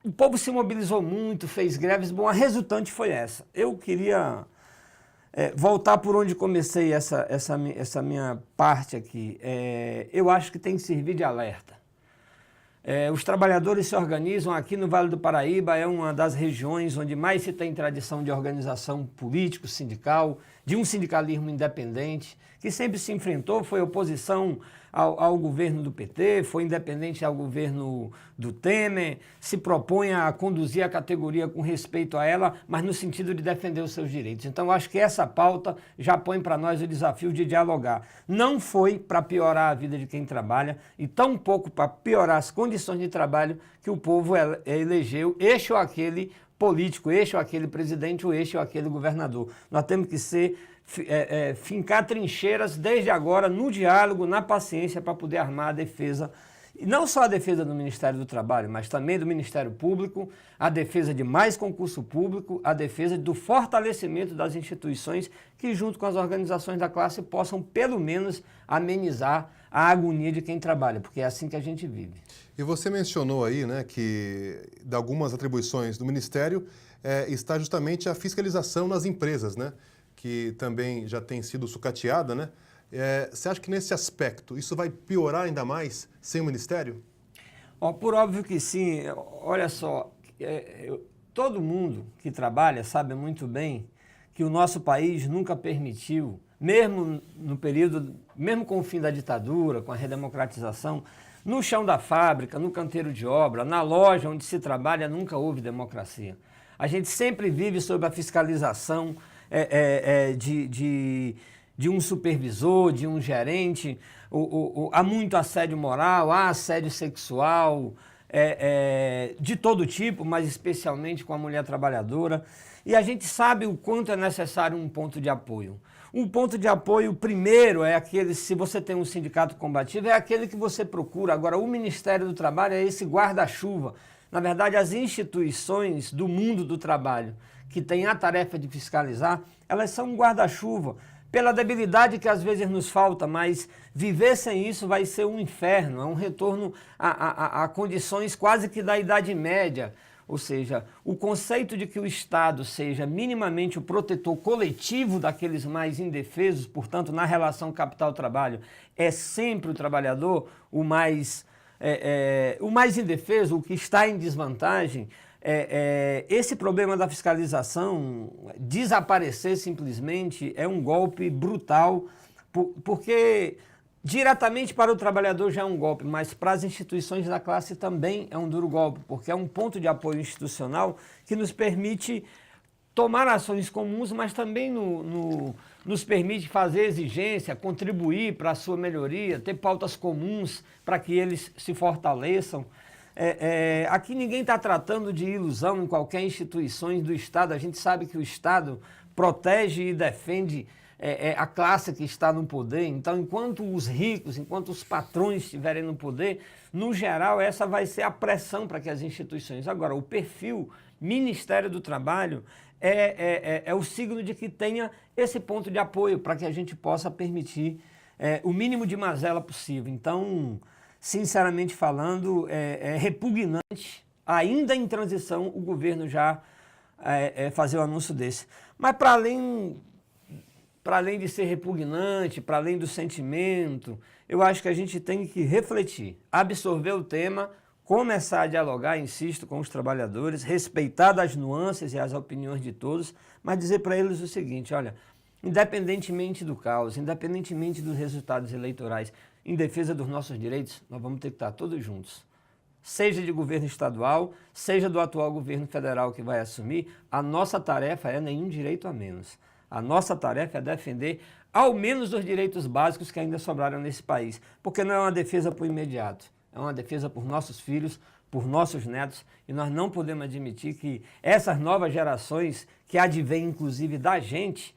Speaker 5: o povo se mobilizou muito, fez greves. Bom, a resultante foi essa. Eu queria voltar por onde comecei essa minha parte aqui. Eu acho que tem que servir de alerta. Os trabalhadores se organizam aqui no Vale do Paraíba, é uma das regiões onde mais se tem tradição de organização político, sindical, de um sindicalismo independente, que sempre se enfrentou, foi oposição ao governo do PT, foi independente ao governo do Temer, se propõe a conduzir a categoria com respeito a ela, mas no sentido de defender os seus direitos. Então, eu acho que essa pauta já põe para nós o desafio de dialogar. Não foi para piorar a vida de quem trabalha e tampouco para piorar as condições de trabalho que o povo elegeu este ou aquele político, este ou aquele presidente, ou este ou aquele governador. Nós temos que fincar trincheiras desde agora no diálogo, na paciência, para poder armar a defesa, e não só a defesa do Ministério do Trabalho, mas também do Ministério Público, a defesa de mais concurso público, a defesa do fortalecimento das instituições que, junto com as organizações da classe, possam pelo menos amenizar a agonia de quem trabalha, porque é assim que a gente vive.
Speaker 1: E você mencionou aí, né, que de algumas atribuições do Ministério está justamente a fiscalização nas empresas, né, que também já tem sido sucateada, né? Você acha que nesse aspecto isso vai piorar ainda mais sem o Ministério?
Speaker 5: Por óbvio que sim. Olha só, todo mundo que trabalha sabe muito bem que o nosso país nunca permitiu, mesmo no período, mesmo com o fim da ditadura, com a redemocratização, no chão da fábrica, no canteiro de obra, na loja onde se trabalha, nunca houve democracia. A gente sempre vive sob a fiscalização de um supervisor, de um gerente. Há muito assédio moral, há assédio sexual, de todo tipo, mas especialmente com a mulher trabalhadora. E a gente sabe o quanto é necessário um ponto de apoio. Um ponto de apoio, primeiro, é aquele, se você tem um sindicato combativo, é aquele que você procura. Agora, o Ministério do Trabalho é esse guarda-chuva. Na verdade, as instituições do mundo do trabalho, que têm a tarefa de fiscalizar, elas são um guarda-chuva. Pela debilidade que às vezes nos falta, mas viver sem isso vai ser um inferno, é um retorno a condições quase que da Idade Média. Ou seja, o conceito de que o Estado seja minimamente o protetor coletivo daqueles mais indefesos, portanto, na relação capital-trabalho, é sempre o trabalhador o mais indefeso, o que está em desvantagem. Esse problema da fiscalização desaparecer simplesmente é um golpe brutal, porque diretamente para o trabalhador já é um golpe, mas para as instituições da classe também é um duro golpe, porque é um ponto de apoio institucional que nos permite tomar ações comuns, mas também nos permite fazer exigência, contribuir para a sua melhoria, ter pautas comuns para que eles se fortaleçam. Aqui ninguém está tratando de ilusão em qualquer instituição do Estado. A gente sabe que o Estado protege e defende a classe que está no poder. Então, enquanto os ricos, enquanto os patrões estiverem no poder, no geral, essa vai ser a pressão para que as instituições... Agora, o perfil Ministério do Trabalho é o signo de que tenha esse ponto de apoio para que a gente possa permitir o mínimo de mazela possível. Então, sinceramente falando, é repugnante, ainda em transição, o governo já fazer o anúncio desse. Mas para além de ser repugnante, para além do sentimento, eu acho que a gente tem que refletir, absorver o tema, começar a dialogar, insisto, com os trabalhadores, respeitar as nuances e as opiniões de todos, mas dizer para eles o seguinte: olha, independentemente do caos, independentemente dos resultados eleitorais, em defesa dos nossos direitos, nós vamos ter que estar todos juntos. Seja de governo estadual, seja do atual governo federal que vai assumir, a nossa tarefa é nenhum direito a menos. A nossa tarefa é defender ao menos os direitos básicos que ainda sobraram nesse país, porque não é uma defesa por imediato, é uma defesa por nossos filhos, por nossos netos, e nós não podemos admitir que essas novas gerações, que advêm inclusive da gente,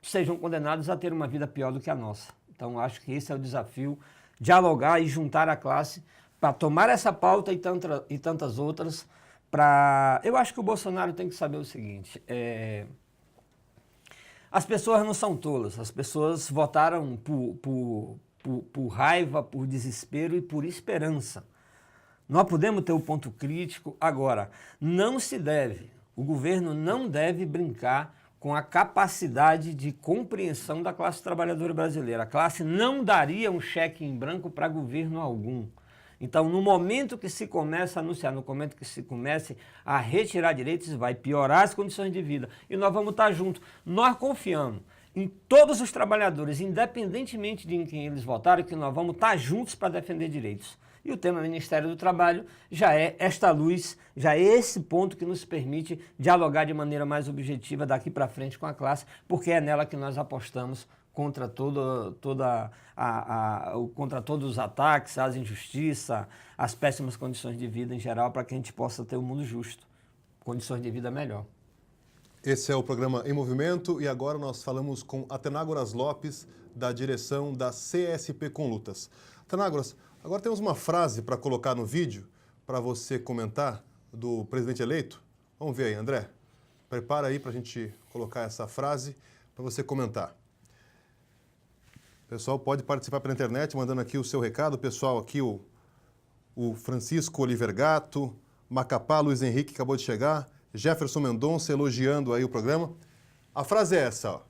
Speaker 5: sejam condenados a ter uma vida pior do que a nossa. Então, acho que esse é o desafio, dialogar e juntar a classe para tomar essa pauta e tantas outras. Eu acho que o Bolsonaro tem que saber o seguinte: as pessoas não são tolas, as pessoas votaram por raiva, por desespero e por esperança. Nós podemos ter o ponto crítico. Agora, o governo não deve brincar com a capacidade de compreensão da classe trabalhadora brasileira. A classe não daria um cheque em branco para governo algum. Então, no momento que se começa a anunciar, no momento que se comece a retirar direitos, vai piorar as condições de vida. E nós vamos estar juntos. Nós confiamos em todos os trabalhadores, independentemente de em quem eles votaram, que nós vamos estar juntos para defender direitos. E o tema Ministério do Trabalho já é esta luz, já é esse ponto que nos permite dialogar de maneira mais objetiva daqui para frente com a classe, porque é nela que nós apostamos contra contra todos os ataques, as injustiças, as péssimas condições de vida em geral, para que a gente possa ter um mundo justo, condições de vida melhor.
Speaker 1: Esse é o programa Em Movimento e agora nós falamos com Atenágoras Lopes, da direção da CSP com Lutas. Atenágoras, agora temos uma frase para colocar no vídeo, para você comentar, do presidente eleito. Vamos ver aí, André. Prepara aí para a gente colocar essa frase para você comentar. O pessoal pode participar pela internet, mandando aqui o seu recado. O pessoal aqui, o Francisco Oliver Gato, Macapá, Luiz Henrique, acabou de chegar, Jefferson Mendonça elogiando aí o programa. A frase é essa, ó.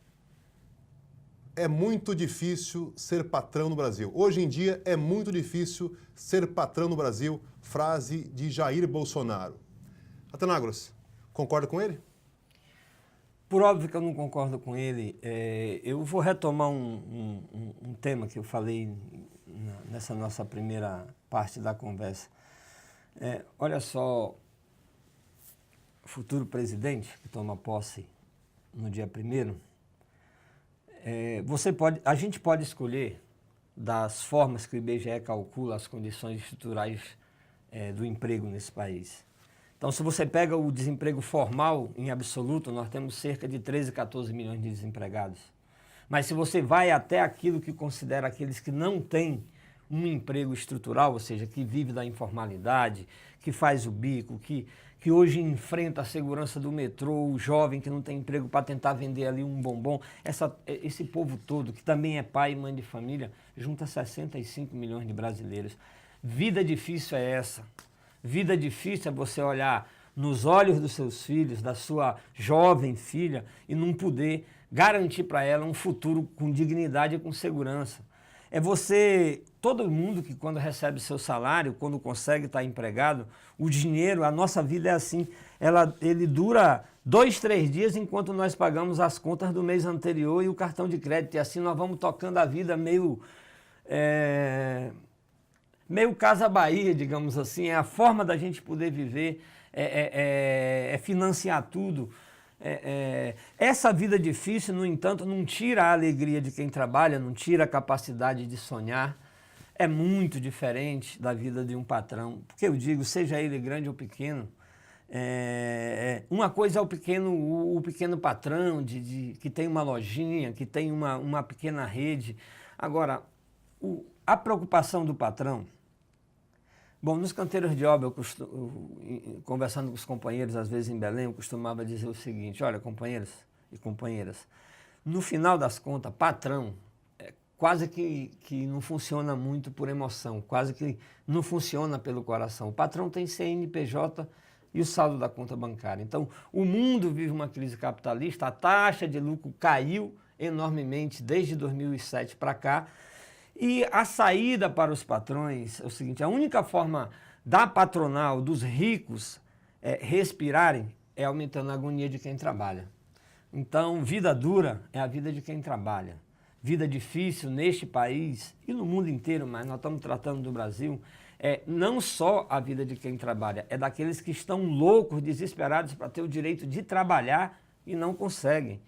Speaker 1: É muito difícil ser patrão no Brasil. Hoje em dia é muito difícil ser patrão no Brasil. Frase de Jair Bolsonaro. Atenágoras, concorda com ele?
Speaker 5: Por óbvio que eu não concordo com ele. Eu vou retomar um tema que eu falei nessa nossa primeira parte da conversa. Olha só, o futuro presidente que toma posse no dia 1º, a gente pode escolher das formas que o IBGE calcula as condições estruturais do emprego nesse país. Então, se você pega o desemprego formal em absoluto, nós temos cerca de 13, 14 milhões de desempregados. Mas se você vai até aquilo que considera aqueles que não têm um emprego estrutural, ou seja, que vive da informalidade, que faz o bico, que hoje enfrenta a segurança do metrô, o jovem que não tem emprego para tentar vender ali um bombom, esse povo todo, que também é pai e mãe de família, junta 65 milhões de brasileiros. Vida difícil é essa. Vida difícil é você olhar nos olhos dos seus filhos, da sua jovem filha, e não poder garantir para ela um futuro com dignidade e com segurança. É você, todo mundo que quando recebe seu salário, quando consegue estar empregado, o dinheiro, a nossa vida é assim, ele dura 2, 3 dias enquanto nós pagamos as contas do mês anterior e o cartão de crédito, e assim nós vamos tocando a vida meio Casa Bahia, digamos assim, é a forma da gente poder viver, financiar tudo. Essa vida difícil, no entanto, não tira a alegria de quem trabalha, não tira a capacidade de sonhar. É muito diferente da vida de um patrão, porque eu digo, seja ele grande ou pequeno, uma coisa é o pequeno patrão que tem uma lojinha, que tem uma pequena rede. Agora, a preocupação do patrão. Bom, nos canteiros de obra, conversando com os companheiros, às vezes em Belém, eu costumava dizer o seguinte: olha, companheiros e companheiras, no final das contas, patrão quase que não funciona muito por emoção, quase que não funciona pelo coração. O patrão tem CNPJ e o saldo da conta bancária. Então, o mundo vive uma crise capitalista, a taxa de lucro caiu enormemente desde 2007 para cá. E a saída para os patrões é o seguinte: a única forma da patronal, dos ricos, respirarem é aumentando a agonia de quem trabalha. Então, vida dura é a vida de quem trabalha. Vida difícil neste país e no mundo inteiro, mas nós estamos tratando do Brasil, não só a vida de quem trabalha, é daqueles que estão loucos, desesperados para ter o direito de trabalhar e não conseguem.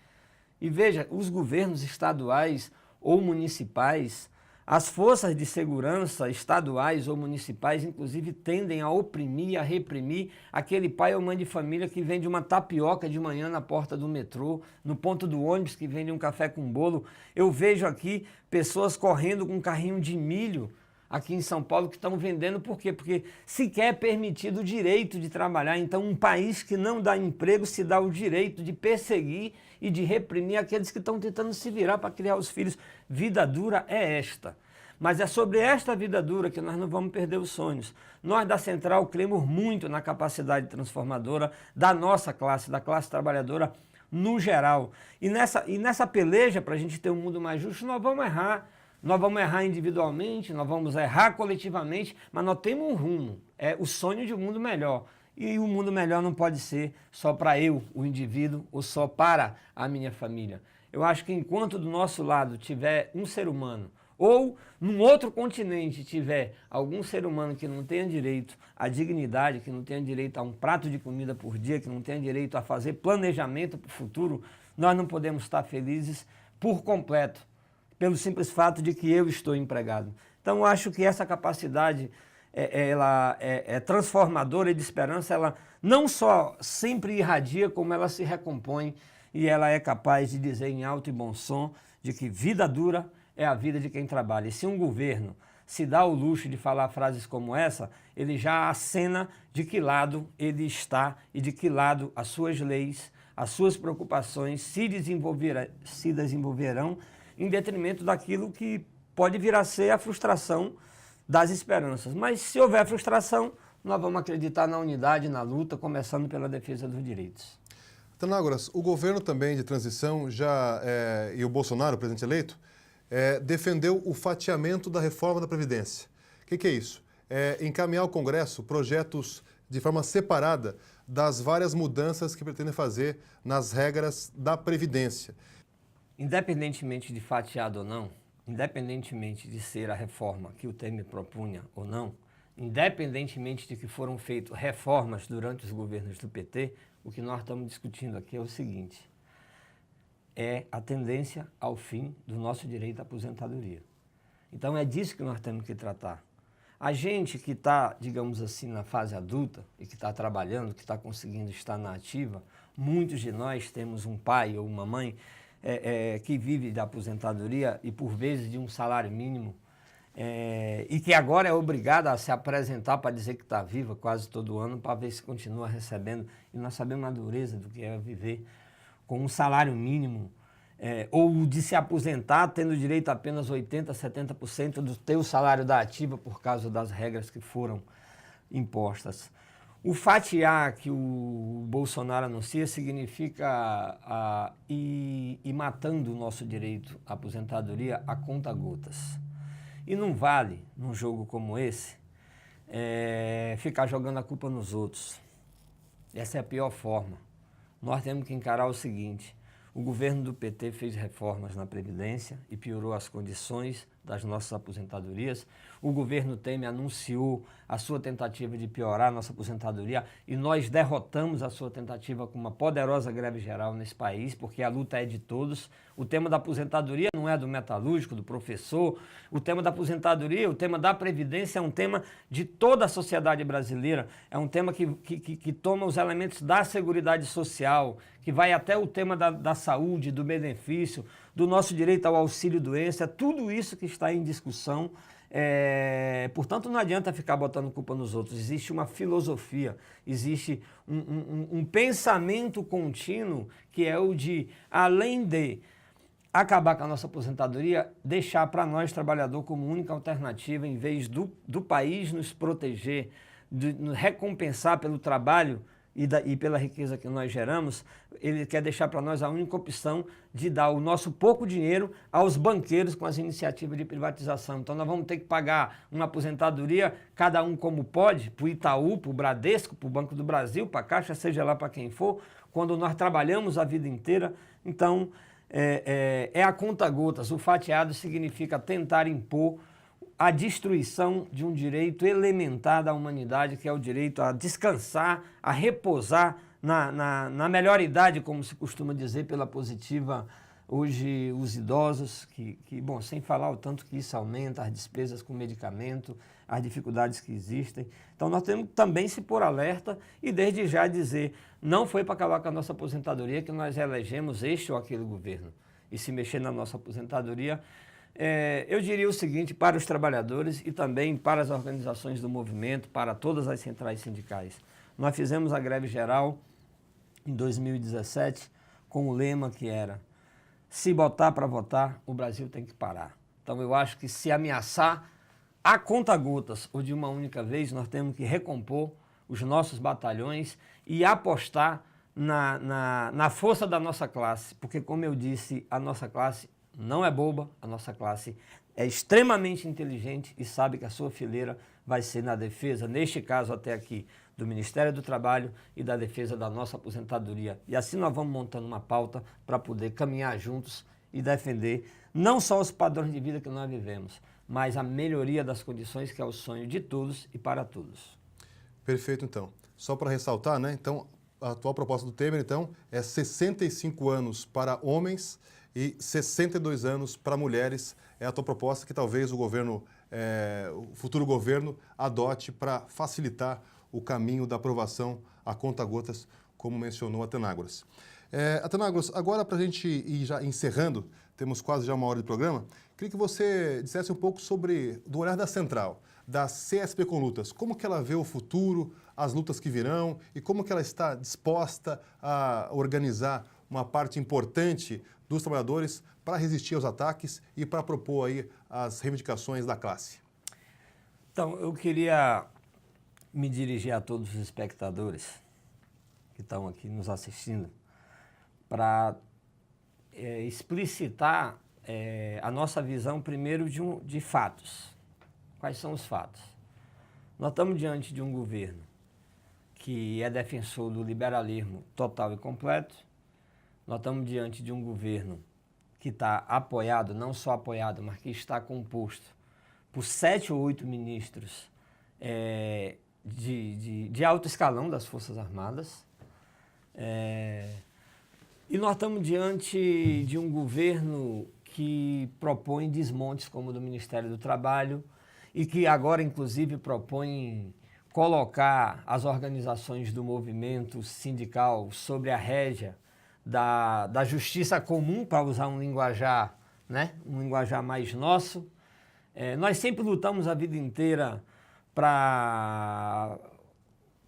Speaker 5: E veja, os governos estaduais ou municipais, as forças de segurança estaduais ou municipais, inclusive, tendem a oprimir, a reprimir aquele pai ou mãe de família que vende uma tapioca de manhã na porta do metrô, no ponto do ônibus, que vende um café com bolo. Eu vejo aqui pessoas correndo com um carrinho de milho aqui em São Paulo que estão vendendo. Por quê? Porque sequer é permitido o direito de trabalhar. Então, um país que não dá emprego se dá o direito de perseguir e de reprimir aqueles que estão tentando se virar para criar os filhos. Vida dura é esta. Mas é sobre esta vida dura que nós não vamos perder os sonhos. Nós da Central cremos muito na capacidade transformadora da nossa classe, da classe trabalhadora no geral. E nessa peleja para a gente ter um mundo mais justo, nós vamos errar. Nós vamos errar individualmente, nós vamos errar coletivamente, mas nós temos um rumo, é o sonho de um mundo melhor. E o mundo melhor não pode ser só para eu, o indivíduo, ou só para a minha família. Eu acho que enquanto do nosso lado tiver um ser humano, ou num outro continente tiver algum ser humano que não tenha direito à dignidade, que não tenha direito a um prato de comida por dia, que não tenha direito a fazer planejamento para o futuro, nós não podemos estar felizes por completo, pelo simples fato de que eu estou empregado. Então, eu acho que essa capacidade ela é transformadora e de esperança, ela não só sempre irradia, como ela se recompõe e ela é capaz de dizer em alto e bom som de que vida dura é a vida de quem trabalha. E se um governo se dá o luxo de falar frases como essa, ele já acena de que lado ele está e de que lado as suas leis, as suas preocupações se desenvolverão em detrimento daquilo que pode vir a ser a frustração das esperanças. Mas se houver frustração, nós vamos acreditar na unidade, na luta, começando pela defesa dos direitos.
Speaker 1: Anágoras, o governo também de transição e o Bolsonaro, o presidente eleito, defendeu o fatiamento da reforma da Previdência. O que é isso? Encaminhar ao Congresso projetos de forma separada das várias mudanças que pretendem fazer nas regras da Previdência.
Speaker 5: Independentemente de fatiado ou não, independentemente de ser a reforma que o Temer propunha ou não, independentemente de que foram feitas reformas durante os governos do PT, o que nós estamos discutindo aqui é o seguinte: é a tendência ao fim do nosso direito à aposentadoria. Então é disso que nós temos que tratar. A gente que está, digamos assim, na fase adulta e que está trabalhando, que está conseguindo estar na ativa, muitos de nós temos um pai ou uma mãe que vive da aposentadoria e por vezes de um salário mínimo e que agora é obrigada a se apresentar para dizer que está viva quase todo ano para ver se continua recebendo. E nós sabemos a dureza do que é viver com um salário mínimo ou de se aposentar tendo direito a apenas 80%, 70% do teu salário da ativa por causa das regras que foram impostas. O fatiar que o Bolsonaro anuncia significa ir matando o nosso direito à aposentadoria a conta-gotas. E não vale, num jogo como esse, ficar jogando a culpa nos outros. Essa é a pior forma. Nós temos que encarar o seguinte: o governo do PT fez reformas na Previdência e piorou as condições das nossas aposentadorias. O governo Temer anunciou a sua tentativa de piorar a nossa aposentadoria e nós derrotamos a sua tentativa com uma poderosa greve geral nesse país, porque a luta é de todos. O tema da aposentadoria não é do metalúrgico, do professor. O tema da aposentadoria, o tema da Previdência é um tema de toda a sociedade brasileira. É um tema que toma os elementos da Seguridade Social, que vai até o tema da saúde, do benefício, do nosso direito ao auxílio-doença, tudo isso que está em discussão. Portanto, não adianta ficar botando culpa nos outros. Existe uma filosofia, existe um pensamento contínuo que é o de, além de acabar com a nossa aposentadoria, deixar para nós, trabalhador, como única alternativa, em vez do país nos proteger, de nos recompensar pelo trabalho e pela riqueza que nós geramos, ele quer deixar para nós a única opção de dar o nosso pouco dinheiro aos banqueiros com as iniciativas de privatização. Então nós vamos ter que pagar uma aposentadoria, cada um como pode, para o Itaú, para o Bradesco, para o Banco do Brasil, para a Caixa, seja lá para quem for, quando nós trabalhamos a vida inteira. Então é a conta-gotas. O fatiado significa tentar impor a destruição de um direito elementar da humanidade, que é o direito a descansar, a repousar na melhor idade, como se costuma dizer pela positiva hoje, os idosos, bom, sem falar o tanto que isso aumenta, as despesas com medicamento, as dificuldades que existem. Então nós temos que também se pôr alerta e desde já dizer, não foi para acabar com a nossa aposentadoria que nós elegemos este ou aquele governo. E se mexer na nossa aposentadoria, eu diria o seguinte para os trabalhadores e também para as organizações do movimento, para todas as centrais sindicais. Nós fizemos a greve geral em 2017 com o lema que era: se botar para votar, o Brasil tem que parar. Então eu acho que se ameaçar a conta-gotas ou de uma única vez, nós temos que recompor os nossos batalhões e apostar na força da nossa classe, porque, como eu disse, a nossa classe não é boba, a nossa classe é extremamente inteligente e sabe que a sua fileira vai ser na defesa, neste caso até aqui, do Ministério do Trabalho e da defesa da nossa aposentadoria. E assim nós vamos montando uma pauta para poder caminhar juntos e defender não só os padrões de vida que nós vivemos, mas a melhoria das condições, que é o sonho de todos e para todos.
Speaker 1: Perfeito, então. Só para ressaltar, né? Então, a atual proposta do Temer, então, é 65 anos para homens e 62 anos para mulheres. É a tua proposta que talvez o futuro governo adote para facilitar o caminho da aprovação a conta-gotas, como mencionou Athenágoras. Athenágoras, agora para a gente ir já encerrando, temos quase já 1 hora de programa, queria que você dissesse um pouco do olhar da Central, da CSP com Lutas, como que ela vê o futuro, as lutas que virão e como que ela está disposta a organizar uma parte importante dos trabalhadores para resistir aos ataques e para propor aí as reivindicações da classe.
Speaker 5: Então, eu queria me dirigir a todos os espectadores que estão aqui nos assistindo para explicitar a nossa visão primeiro de fatos. Quais são os fatos? Nós estamos diante de um governo que é defensor do liberalismo total e completo. Nós estamos diante de um governo que está apoiado, não só apoiado, mas que está composto por 7 ou 8 ministros de alto escalão das Forças Armadas. E nós estamos diante de um governo que propõe desmontes como o do Ministério do Trabalho e que agora, inclusive, propõe colocar as organizações do movimento sindical sobre a rédea da justiça comum, para usar um linguajar, né? Um linguajar mais nosso. Nós sempre lutamos a vida inteira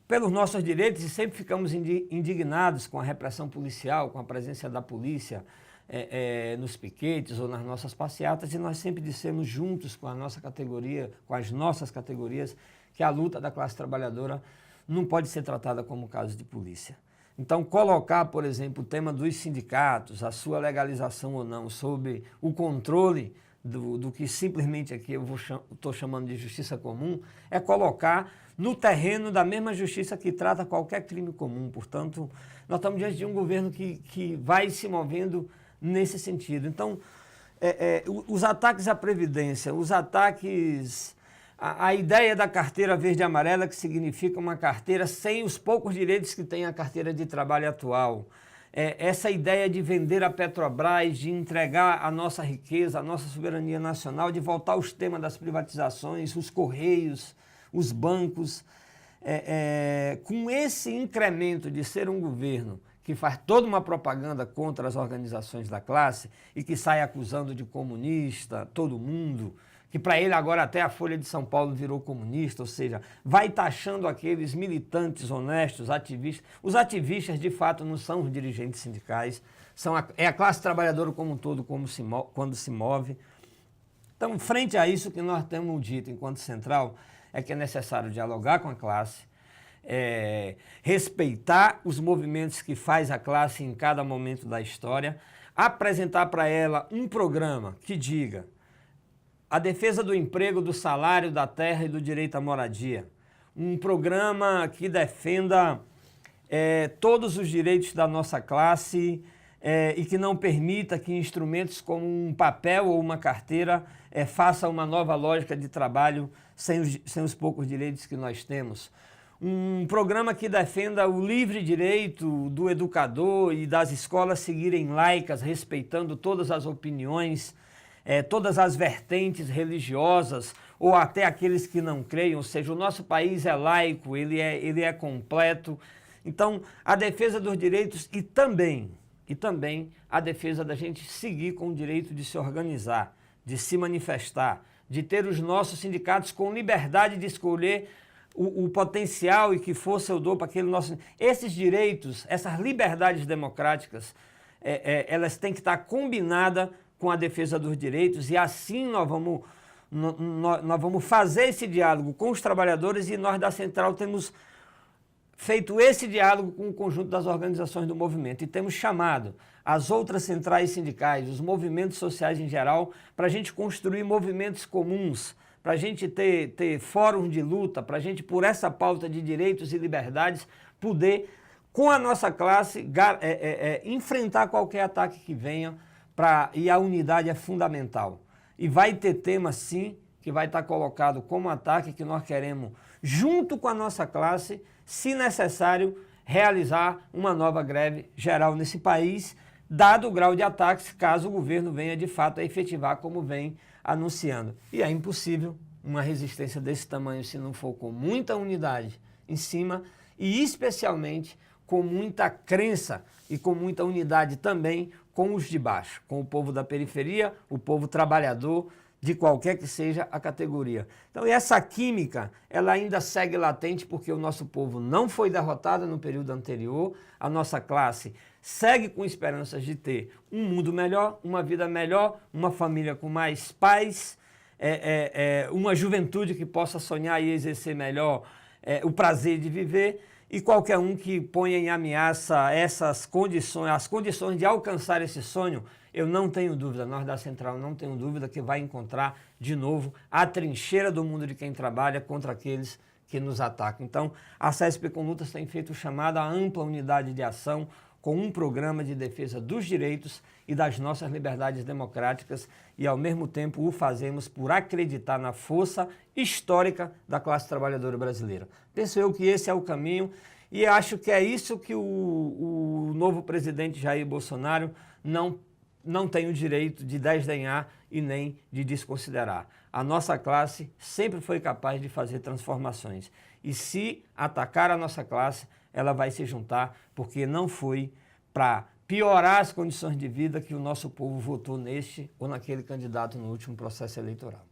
Speaker 5: pelos nossos direitos e sempre ficamos indignados com a repressão policial, com a presença da polícia nos piquetes ou nas nossas passeatas, e nós sempre dissemos juntos com a nossa categoria, com as nossas categorias, que a luta da classe trabalhadora não pode ser tratada como caso de polícia. Então, colocar, por exemplo, o tema dos sindicatos, a sua legalização ou não, sob o controle do que simplesmente aqui eu estou chamando de justiça comum, é colocar no terreno da mesma justiça que trata qualquer crime comum. Portanto, nós estamos diante de um governo que vai se movendo nesse sentido. Então, os ataques à Previdência, os ataques a ideia da carteira verde e amarela, que significa uma carteira sem os poucos direitos que tem a carteira de trabalho atual. Essa ideia de vender a Petrobras, de entregar a nossa riqueza, a nossa soberania nacional, de voltar aos temas das privatizações, os Correios, os bancos. Com esse incremento de ser um governo que faz toda uma propaganda contra as organizações da classe e que sai acusando de comunista todo mundo, que para ele agora até a Folha de São Paulo virou comunista, ou seja, vai taxando aqueles militantes honestos, ativistas. Os ativistas, de fato, não são os dirigentes sindicais, é a classe trabalhadora como um todo quando se move. Então, frente a isso, o que nós temos dito enquanto central é que é necessário dialogar com a classe, respeitar os movimentos que faz a classe em cada momento da história, apresentar para ela um programa que diga a defesa do emprego, do salário, da terra e do direito à moradia. Um programa que defenda todos os direitos da nossa classe e que não permita que instrumentos como um papel ou uma carteira façam uma nova lógica de trabalho sem os poucos direitos que nós temos. Um programa que defenda o livre direito do educador e das escolas seguirem laicas, respeitando todas as opiniões, todas as vertentes religiosas ou até aqueles que não creem, ou seja, o nosso país é laico, ele é completo. Então, a defesa dos direitos e também a defesa da gente seguir com o direito de se organizar, de se manifestar, de ter os nossos sindicatos com liberdade de escolher o potencial e que força eu dou para aquele nosso... Esses direitos, essas liberdades democráticas, elas têm que estar combinadas com a defesa dos direitos, e assim nós vamos fazer esse diálogo com os trabalhadores, e nós da Central temos feito esse diálogo com o conjunto das organizações do movimento e temos chamado as outras centrais sindicais, os movimentos sociais em geral, para a gente construir movimentos comuns, para a gente ter fóruns de luta, para a gente, por essa pauta de direitos e liberdades, poder, com a nossa classe, enfrentar qualquer ataque que venha, e a unidade é fundamental. E vai ter tema, sim, que vai estar colocado como ataque, que nós queremos, junto com a nossa classe, se necessário, realizar uma nova greve geral nesse país, dado o grau de ataques, caso o governo venha de fato a efetivar como vem anunciando. E é impossível uma resistência desse tamanho se não for com muita unidade em cima e especialmente com muita crença e com muita unidade também com os de baixo, com o povo da periferia, o povo trabalhador, de qualquer que seja a categoria. Então, essa química, ela ainda segue latente porque o nosso povo não foi derrotado no período anterior, a nossa classe segue com esperanças de ter um mundo melhor, uma vida melhor, uma família com mais paz, uma juventude que possa sonhar e exercer melhor o prazer de viver, e qualquer um que ponha em ameaça essas condições, as condições de alcançar esse sonho, eu não tenho dúvida, nós da Central não tenho dúvida que vai encontrar de novo a trincheira do mundo de quem trabalha contra aqueles que nos atacam. Então, a CESP com Lutas tem feito chamada a ampla unidade de ação com um programa de defesa dos direitos e das nossas liberdades democráticas e, ao mesmo tempo, o fazemos por acreditar na força histórica da classe trabalhadora brasileira. Penso eu que esse é o caminho E acho que é isso que o novo presidente Jair Bolsonaro não tem o direito de desdenhar e nem de desconsiderar. A nossa classe sempre foi capaz de fazer transformações. E se atacar a nossa classe, ela vai se juntar, porque não foi para piorar as condições de vida que o nosso povo votou neste ou naquele candidato no último processo eleitoral.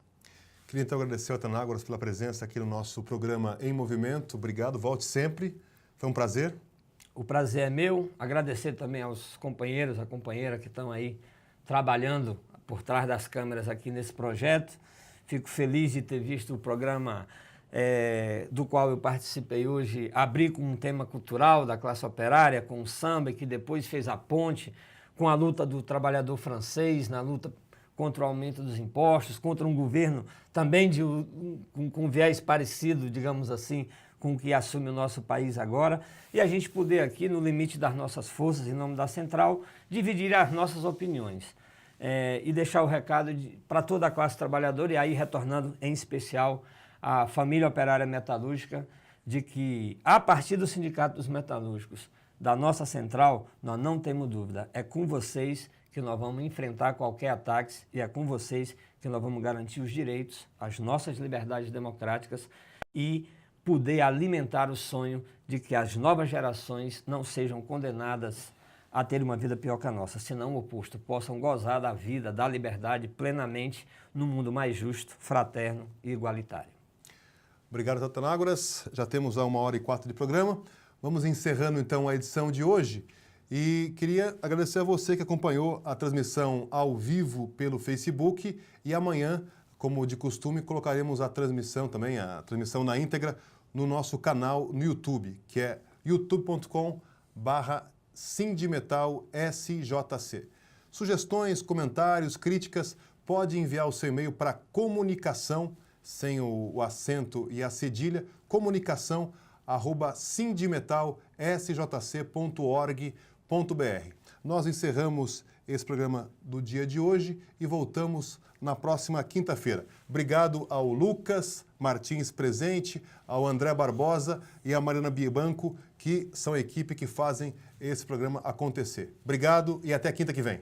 Speaker 1: Queria então agradecer ao Atenágoras pela presença aqui no nosso programa Em Movimento. Obrigado, volte sempre. Foi um prazer.
Speaker 5: O prazer é meu. Agradecer também aos companheiros, a companheira que estão aí trabalhando por trás das câmeras aqui nesse projeto. Fico feliz de ter visto o programa do qual eu participei hoje, abrir com um tema cultural da classe operária, com o samba, que depois fez a ponte com a luta do trabalhador francês, na luta contra o aumento dos impostos, contra um governo também com viés parecido, digamos assim, com o que assume o nosso país agora, e a gente poder aqui, no limite das nossas forças, em nome da Central, dividir as nossas opiniões e deixar o recado para toda a classe trabalhadora, e aí retornando em especial à família operária metalúrgica, de que a partir do Sindicato dos Metalúrgicos, da nossa Central, nós não temos dúvida, é com vocês que nós vamos enfrentar qualquer ataque e é com vocês que nós vamos garantir os direitos, as nossas liberdades democráticas e poder alimentar o sonho de que as novas gerações não sejam condenadas a ter uma vida pior que a nossa, senão o oposto, possam gozar da vida, da liberdade plenamente num mundo mais justo, fraterno e igualitário.
Speaker 1: Obrigado, Atenágoras. Já temos a 1h04 de programa. Vamos encerrando então a edição de hoje e queria agradecer a você que acompanhou a transmissão ao vivo pelo Facebook e amanhã, como de costume, colocaremos a transmissão também, a transmissão na íntegra, no nosso canal no YouTube, que é youtube.com/SindmetalSJC. Sugestões, comentários, críticas, pode enviar o seu e-mail para comunicação, sem o acento e a cedilha, comunicação@sindmetalsjc.org.br. Nós encerramos esse programa do dia de hoje e voltamos na próxima quinta-feira. Obrigado ao Lucas Martins presente, ao André Barbosa e à Mariana Bibanco, que são a equipe que fazem esse programa acontecer. Obrigado e até quinta que vem.